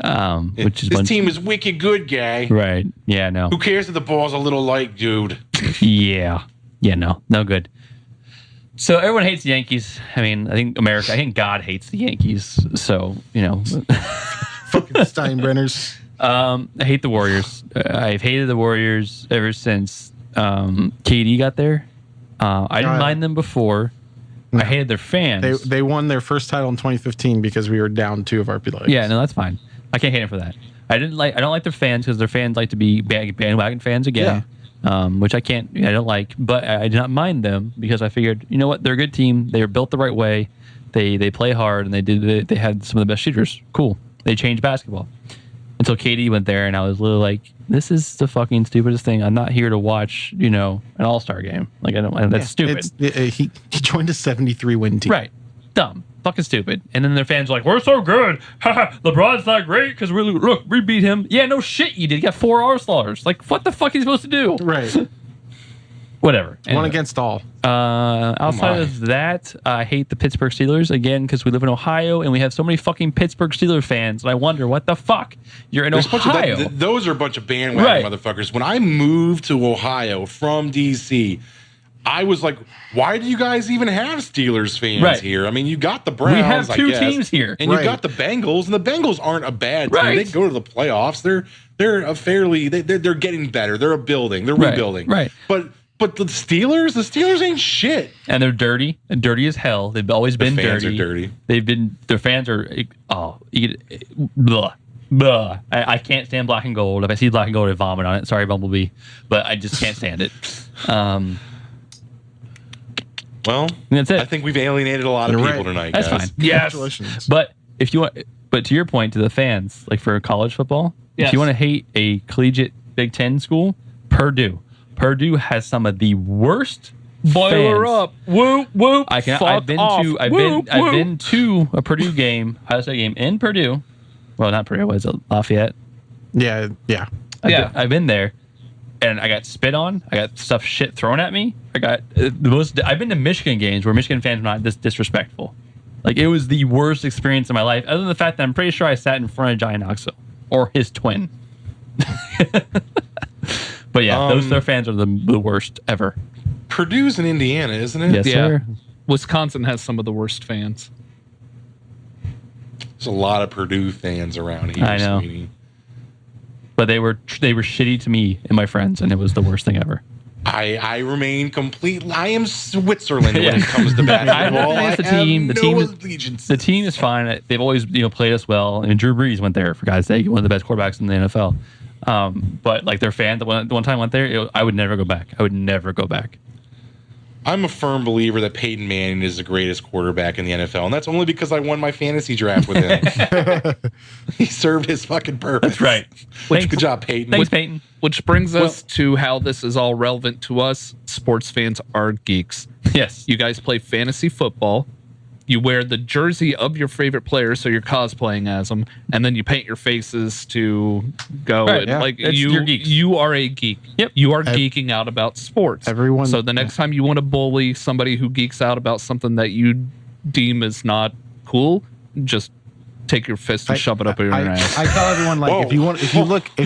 Which is this team is wicked good, guy. Right. Yeah, no. Who cares if the ball's a little light, dude? Yeah. Yeah, no good. So everyone hates the Yankees. I mean, I think God hates the Yankees. So, Fucking Steinbrenners. I hate the Warriors. I've hated the Warriors ever since KD got there. I didn't mind them before. No. I hated their fans. They won their first title in 2015 because we were down 2 of our players. Yeah, no, that's fine. I can't hate them for that. I don't like their fans because their fans like to be bandwagon fans again. Yeah. Which I don't like, but I did not mind them because I figured, you know what, they're a good team. They were built the right way. They play hard and they had some of the best shooters. Cool. They changed basketball until KD went there, and I was literally like, this is the fucking stupidest thing. I'm not here to watch, an all-star game. Like, that's stupid. He joined a 73 win team. Right. Dumb. Fucking stupid. And then their fans are like, we're so good. LeBron's not great because we beat him. Yeah, no shit you did. You got 4 All-Stars. Like, what the fuck are you supposed to do? Right. Whatever. Anyway. One against all. Outside of that, I hate the Pittsburgh Steelers again because we live in Ohio and we have so many fucking Pittsburgh Steelers fans. And I wonder what the fuck you're in Ohio. Those are a bunch of bandwagon motherfuckers. When I moved to Ohio from DC, I was like, why do you guys even have Steelers fans here? I mean, you got the Browns. We have 2 teams here. And you got the Bengals, and the Bengals aren't a bad team. They go to the playoffs. They're a fairly they're getting better. They're rebuilding. Right. But the Steelers ain't shit. And they're dirty as hell. They've always been dirty. Fans are dirty. Their fans are blah. Blah. I can't stand black and gold. If I see black and gold, I vomit on it. Sorry, Bumblebee, but I just can't stand it. Well, that's it. I think we've alienated a lot of people tonight. That's guys. fine. Yes. But if you want, to your point, to the fans, like for college football, if you want to hate a collegiate Big Ten school, Purdue. Purdue has some of the worst. Boiler up. Whoop whoop. I've been to a Purdue game, Ohio State game in Purdue. Well, not Purdue. Was it Lafayette? Yeah. I've been there. And I got spit on. I got shit thrown at me. I got I've been to Michigan games where Michigan fans were not this disrespectful. Like, it was the worst experience of my life, other than the fact that I'm pretty sure I sat in front of Johnny Knoxville or his twin. But yeah, their fans are the worst ever. Purdue's in Indiana, isn't it? Yes, sir. Wisconsin has some of the worst fans. There's a lot of Purdue fans around here. I know. Sweetie. But they were shitty to me and my friends, and it was the worst thing ever. I remain complete. I am Switzerland when it comes to basketball. The team is fine. They've always played us well. And Drew Brees went there, for God's sake, one of the best quarterbacks in the NFL. But like their fans, the one time I went there, I would never go back. I'm a firm believer that Peyton Manning is the greatest quarterback in the NFL, and that's only because I won my fantasy draft with him. He served his fucking purpose. That's right. Good job, Peyton. Thanks, Peyton. Which brings us to how this is all relevant to us. Sports fans are geeks. Yes. You guys play fantasy football. You wear the jersey of your favorite player, so you're cosplaying as them, and then you paint your faces to go. Right, you're geeks. You are a geek. Yep. You are geeking out about sports. Everyone. So the next time you want to bully somebody who geeks out about something that you deem is not cool, just take your fist and shove it up your ass. I tell everyone, like, if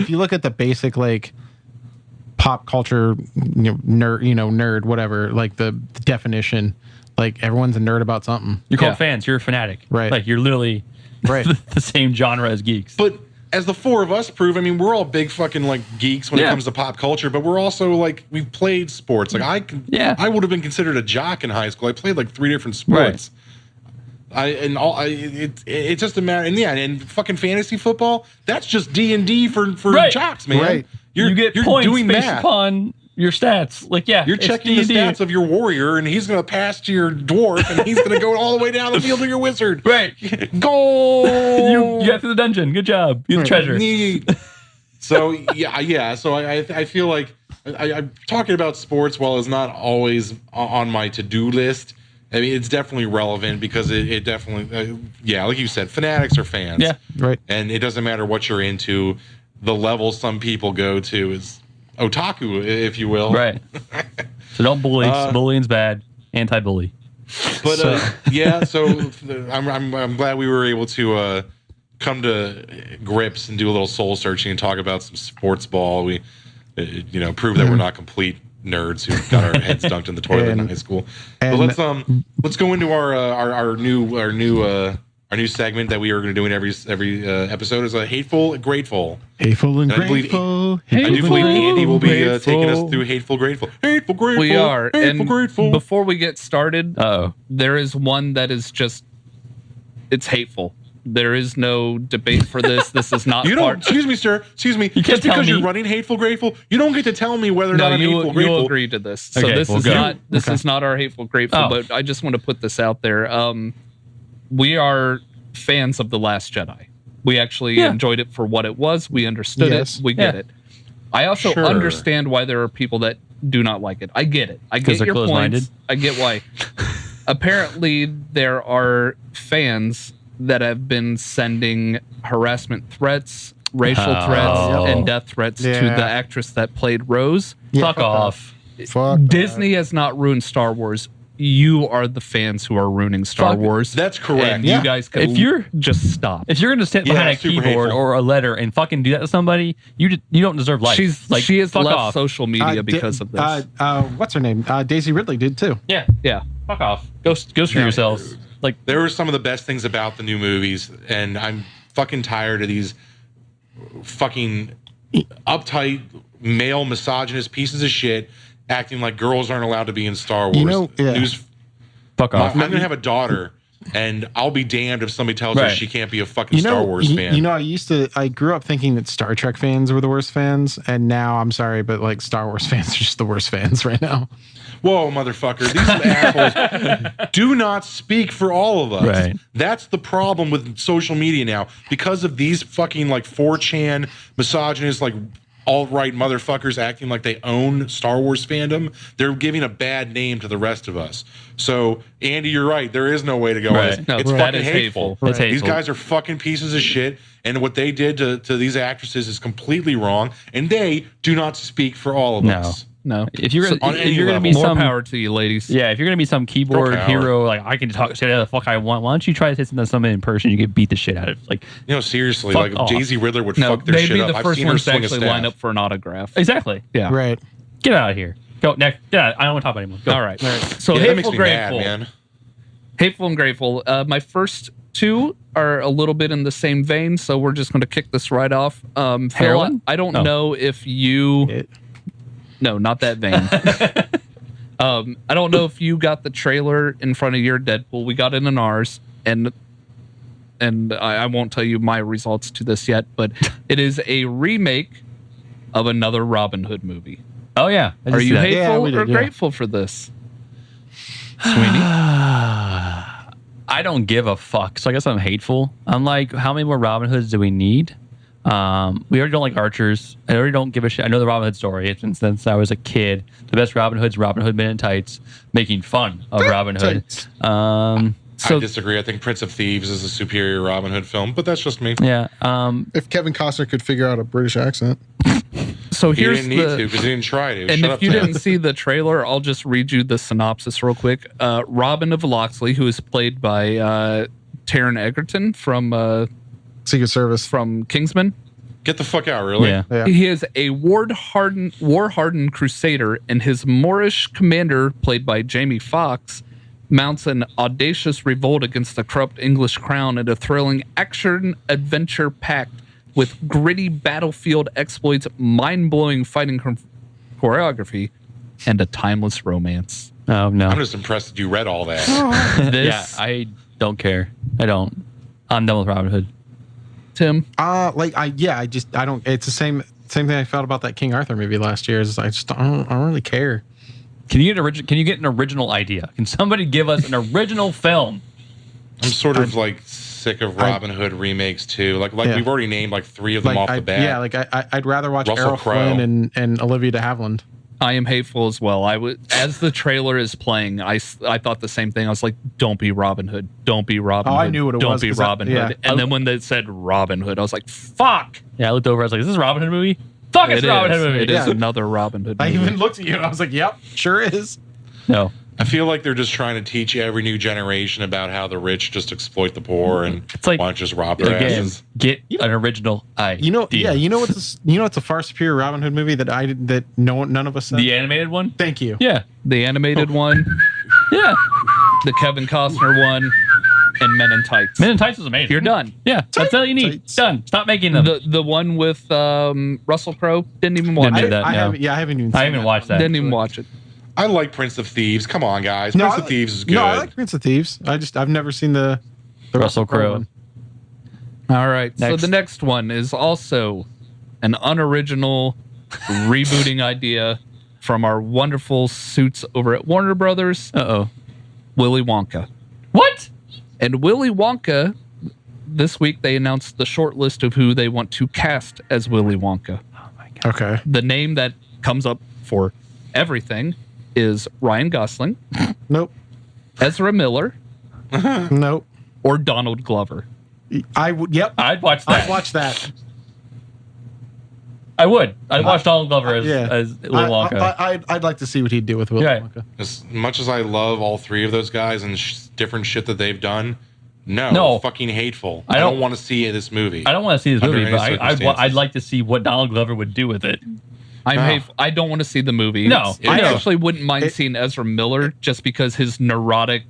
you look at the basic, like, pop culture nerd, whatever, like the definition. Like, everyone's a nerd about something. You're called fans. You're a fanatic. Right. Like, you're literally the same genre as geeks. But as the 4 of us prove, I mean, we're all big fucking, like, geeks when it comes to pop culture, but we're also, like, we've played sports. Like, I would have been considered a jock in high school. I played, like, 3 different sports. It's just a matter. And fucking fantasy football, that's just D&D for jocks, man. Right. You get points doing based upon your stats. Like, you're checking the stats of your warrior, and he's going to pass to your dwarf, and he's going to go all the way down the field to your wizard. Right. Goal! You got through the dungeon. Good job. You're the treasure. So, So I feel like I'm talking about sports while it's not always on my to-do list. I mean, it's definitely relevant because it definitely, like you said, fanatics are fans. Yeah. Right. And it doesn't matter what you're into. the level some people go to is otaku, if you will. Right. So don't bully. Bullying's bad. Anti-bully. But so I'm glad we were able to come to grips and do a little soul searching and talk about some sports ball. We prove that we're not complete nerds who got our heads dunked in the toilet in high school. But let's go into our new segment that we are going to do in every episode is a Hateful and Grateful. Hateful and Grateful. I do believe Andy will be taking us through Hateful, Grateful. Hateful, Grateful. We are. Hateful, and Grateful. Before we get started, there is one that is just, it's hateful. There is no debate for this. This is not excuse me, sir. Excuse me. Just because you're running Hateful, Grateful, you don't get to tell me whether or not I'm Hateful, Grateful. You'll agree to this. So this is not our Hateful, Grateful, but I just want to put this out there. We are fans of The Last Jedi. We actually enjoyed it for what it was. We understood it. We get it. I also understand why there are people that do not like it. I get it. I get your points. I get why. Apparently, there are fans that have been sending harassment threats, racial threats, and death threats to the actress that played Rose. Fuck off. Disney has not ruined Star Wars. You are the fans who are ruining Star Wars. That's correct. And you guys can just stop. If you're going to sit behind a keyboard or a letter and fucking do that to somebody, you don't deserve life. She has left social media because of this. What's her name? Daisy Ridley did too. Yeah. Fuck off. Go screw yourselves. There were some of the best things about the new movies, and I'm fucking tired of these fucking uptight male misogynist pieces of shit acting like girls aren't allowed to be in Star Wars. Fuck off. I'm gonna have a daughter, and I'll be damned if somebody tells her she can't be a fucking Star Wars fan. I grew up thinking that Star Trek fans were the worst fans, and now I'm sorry, but Star Wars fans are just the worst fans right now. Whoa, motherfucker. These assholes do not speak for all of us. Right. That's the problem with social media now. Because of these fucking 4chan misogynist, alt-right motherfuckers acting like they own Star Wars fandom, they're giving a bad name to the rest of us. So, Andy, you're right. There is no way to go. Right. It's fucking hateful. It's hateful. These guys are fucking pieces of shit, and what they did to these actresses is completely wrong, and they do not speak for all of us. No. If you're gonna be more power to you, ladies. Yeah, if you're gonna be some keyboard hero, I can say whatever the fuck I want. Why don't you try to say something to somebody in person? You get beat the shit out of. Seriously, Daisy Riddler would fuck their shit up. They'd be the first ones to actually line up for an autograph. Exactly. Yeah. Right. Get out of here. Go next. Yeah, I don't want to talk anymore. Go. All right. So that makes Hateful, me Grateful, mad, man. Hateful and Grateful. My first two are a little bit in the same vein, so we're just going to kick this right off. Phil, I don't know if you. No, not that vein. I don't know if you got the trailer in front of your Deadpool. We got it in ours, and I won't tell you my results to this yet, but it is a remake of another Robin Hood movie. Oh yeah, are you hateful or grateful for this, Sweeney? I don't give a fuck, so I guess I'm hateful. I'm like, how many more Robin Hoods do we need? We already don't like archers. I already don't give a shit. I know the Robin Hood story. It's been since I was a kid. The best Robin Hood's Robin Hood Men in Tights, making fun of Robin Hood. I disagree. I think Prince of Thieves is a superior Robin Hood film, but that's just me. Yeah. If Kevin Costner could figure out a British accent. So he didn't need to because he didn't try to. And if you didn't see the trailer, I'll just read you the synopsis real quick. Robin of Locksley, who is played by Taron Egerton from Secret Service, from Kingsman. Get the fuck out, really? Yeah. He is a war-hardened crusader, and his Moorish commander, played by Jamie Foxx, mounts an audacious revolt against the corrupt English crown in a thrilling action-adventure packed with gritty battlefield exploits, mind-blowing fighting choreography, and a timeless romance. Oh, no. I'm just impressed that you read all that. I don't care. I don't. I'm done with Robin Hood. Tim? I don't. It's the same thing I felt about that King Arthur movie last year. Is I don't really care. Can you get an original idea? Can somebody give us an original film? I'm sort of sick of Robin Hood remakes too. We've already named 3 of them off the bat. Yeah, I'd rather watch Russell Errol Crowe. Flynn and Olivia de Havilland. I am Hateful as well. As the trailer is playing, I thought the same thing. I was like, don't be Robin Hood. Don't be Robin Hood. I knew what it don't was, be 'cause Robin Hood. And then when they said Robin Hood, I was like, fuck. Yeah, I looked over. I was like, "Is this a Robin Hood movie? Fuck, it's a Robin Hood movie." It is another Robin Hood I movie. even looked at you and I was like, yep, sure is. No, I feel like they're just trying to teach every new generation about how the rich just exploit the poor and it's like want to just rob their again, asses. get an original idea. You know what's a far superior Robin Hood movie that none of us said? The animated one. Thank you. Yeah, The animated one, yeah. the Kevin Costner one, and Men in Tights. Men in Tights is amazing. You're done. Yeah, that's all you need. Tights. Done. Stop making them. The one with Russell Crowe, didn't even watch Didn't do it. that. I no. haven't even I seen haven't that. watched that. Didn't even watch it. I like Prince of Thieves. Come on, guys. No, Prince I of like- Thieves is good. No, I like Prince of Thieves. I've never seen the Russell Crowe. one. All right. So Next. the next one is also an unoriginal rebooting idea from our wonderful suits over at Warner Brothers, Uh-oh. Willy Wonka. What? And Willy Wonka, this week they announced the short list of who they want to cast as Willy Wonka. Oh my god. Okay. The name that comes up for everything is Ryan Gosling, Nope. Ezra Miller, Nope. or Donald Glover. I would. Yep. I'd watch that. I'd watch that. I would. I'd watch Donald Glover as Willy Wonka. I'd like to see what he'd do with Willy Right. Wonka. As much as I love all three of those guys and different shit that they've done, No. fucking Hateful. I I don't- don't want to see this movie. I don't want to see this Under movie, any but circumstances. I'd like to see what Donald Glover would do with it. I don't want to see the movie. No, I no. actually wouldn't mind It- seeing Ezra Miller just because his neurotic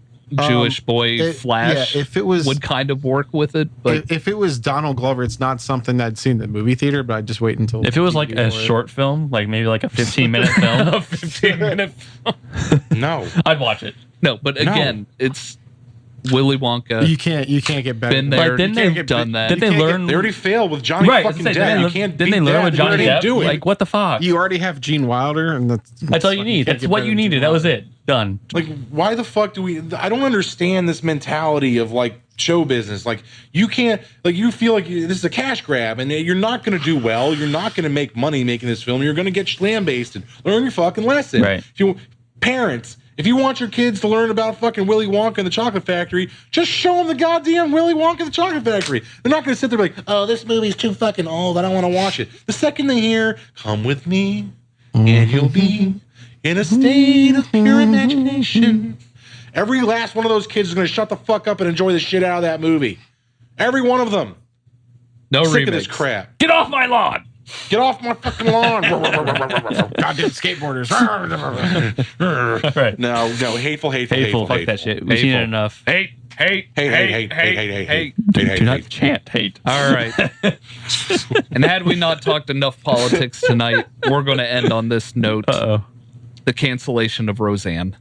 Jewish boy Flash if it was would kind of work with it. But if it was Donald Glover, it's not something I'd see in the movie theater, but I'd just wait until If it was like DVD a or- short film, like maybe like a 15-minute film, a 15-minute No. I'd watch it. No, but again, it's Willy Wonka. you can't get better. Been than there, that. didn't You can't they- get done that. Did they Can't learn? They already failed with Johnny right. fucking Say, Depp. You can't didn't beat they learn that. with They Johnny already Depp? do it. Like what the fuck? You already have Gene Wilder, and That's all you need. That's what you needed. That was it. Done. Like, why the fuck do we? I don't understand this mentality of like show business. Like, you can't, like, you feel like this is a cash grab and you're not going to do well. You're not going to make money making this film. You're going to get lambasted. Learn your fucking lesson. Right. Parents, if you want your kids to learn about fucking Willy Wonka and the Chocolate Factory, just show them the goddamn Willy Wonka and the Chocolate Factory. They're not going to sit there like, oh, this movie's too fucking old. I don't want to watch it. The second they hear, come with me and you'll be in a state of pure imagination. Every last one of those kids is going to shut the fuck up and enjoy the shit out of that movie. Every one of them. No Sick remakes. of this crap. Get off my lawn. Get off my fucking lawn. goddamn skateboarders. Right. No, hateful. Fuck that shit. We've seen it enough. Hate. Do not chant hate. All right. And had we not talked enough politics tonight, we're going to end on this note: Uh-oh. the cancellation of Roseanne.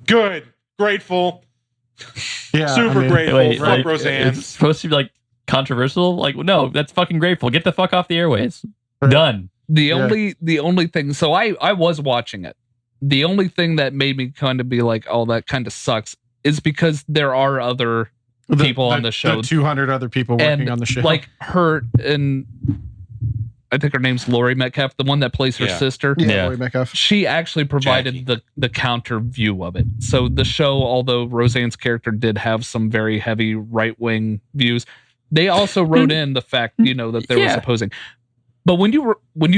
Good. Grateful. Yeah, Super I mean, grateful. Wait, Fuck like, Roseanne. it's supposed to be like controversial? Like, no, that's fucking grateful. Get the fuck off the airways. Done. The only thing. So I was watching it. The only thing that made me kind of be like, oh, that kind of sucks, is because there are other people on the show. 200 other people working and on the show. like her, and I think her name's Laurie Metcalf, the one that plays her Yeah. sister. Yeah. Lori Metcalf. She actually provided the counter view of it. So the show, although Roseanne's character did have some very heavy right wing views, they also wrote in the fact, that they were opposing. But when you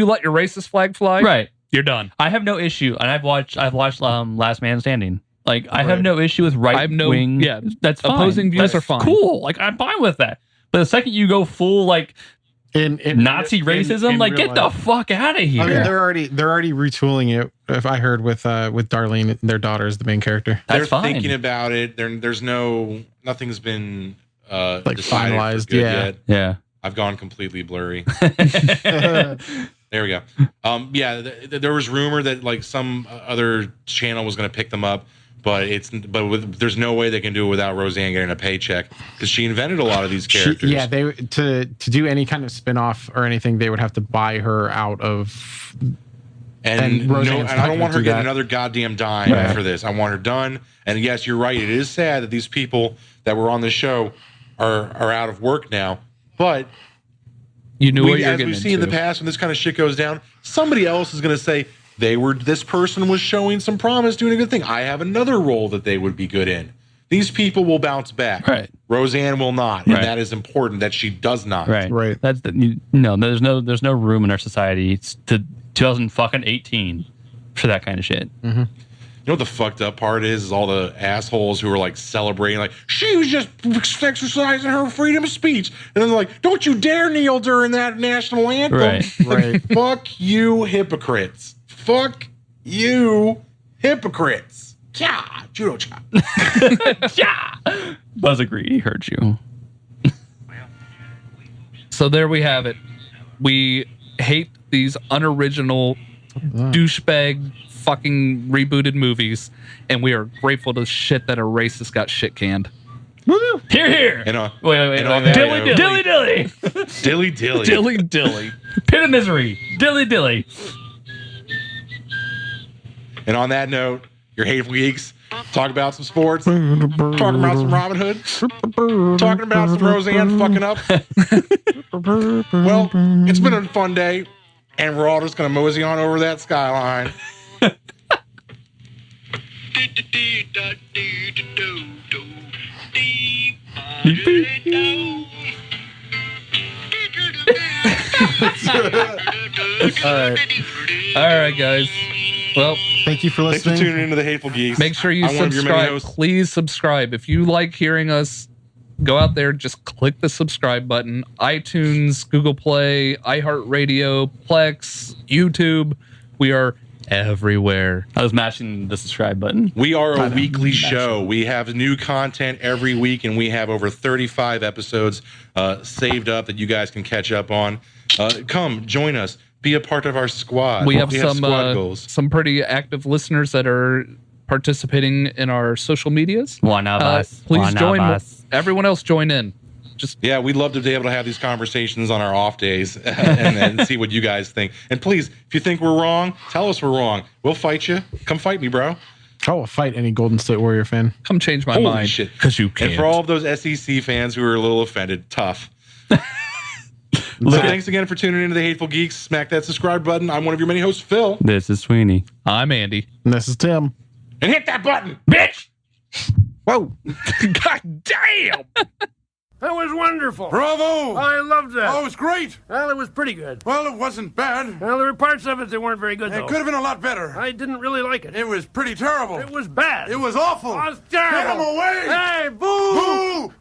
let your racist flag fly, Right. you're done. I have no issue, and I've watched Last Man Standing. Like, I have no issue with I have right wing. That's fine. opposing views That's are fine. Cool. Like, I'm fine with that. But the second you go full like in Nazi racism, in like real get the life. fuck out of here. I mean, they're already retooling it. If I heard with Darlene, their daughter is the main character. They're That's fine. thinking about it. There's nothing's been decided finalized, for good yeah. yet. Yeah. I've gone completely blurry. There we go. There was rumor that like some other channel was going to pick them up, but there's no way they can do it without Roseanne getting a paycheck because she invented a lot of these characters. They to do any kind of spin-off or anything, they would have to buy her out of. And Roseanne's I don't want her not gonna do getting that. another goddamn dime for this. I want her done. And yes, you're right. It is sad that these people that were on the show are out of work now. But You knew what you were as getting we've seen in the into. past, when this kind of shit goes down, somebody else is going to say, this person was showing some promise, doing a good thing. I have another role that they would be good in. These people will bounce back. Right. Roseanne will not, and that is important that she does not. Right. That's there's no room in our society to 2018 for that kind of shit. You know what the fucked up part is all the assholes who are like celebrating, like, she was just exercising her freedom of speech. And then they're like, don't you dare kneel during that national anthem. Right. Fuck you, hypocrites. Fuck you, hypocrites. Yeah, judo chop. Yeah. Buzz agreed. He heard you. So there we have it. We hate these unoriginal douchebag fucking rebooted movies, and we are grateful to shit that a racist got shit canned. Woo! Here. And Wait. Dilly. Dilly. Pit of misery. Dilly. And on that note, your hateful geeks, talk about some sports, talking about some Robin Hood, talking about some Roseanne fucking up. Well, it's been a fun day, and we're all just going to mosey on over that skyline. All right, guys. Well, thank you for Thanks for listening. tuning into the Hateful Geeks. make sure you I'm one of your many subscribe. hosts. Please subscribe. If you like hearing us, go out there, just click the subscribe button. iTunes, Google Play, iHeartRadio, Plex, YouTube. We are everywhere. I was mashing the subscribe button. We are a weekly show. We have new content every week, and we have over 35 episodes saved up that you guys can catch up on. Come, join us. Be a part of our squad. We have squad goals. some pretty active listeners that are participating in our social medias. One of us. Please One join. of us. Everyone else join in. Yeah, we'd love to be able to have these conversations on our off days and see what you guys think. And please, if you think we're wrong, tell us we're wrong. We'll fight you. Come fight me, bro. I will fight any Golden State Warrior fan. Come change my Holy mind. shit. Because you can't. And for all of those SEC fans who are a little offended, tough. So thanks again for tuning into the Hateful Geeks. Smack that subscribe button. I'm one of your many hosts, Phil. This is Sweeney. I'm Andy. And this is Tim. And hit that button, bitch! Whoa. God damn! That was wonderful. Bravo! I loved that. Oh, it was great. Well, it was pretty good. Well, it wasn't bad. Well, there were parts of it that weren't very good, though. It could have been a lot better. I didn't really like it. It was pretty terrible. It was bad. It was awful. It was terrible. Get him away! Hey, boo! Boo!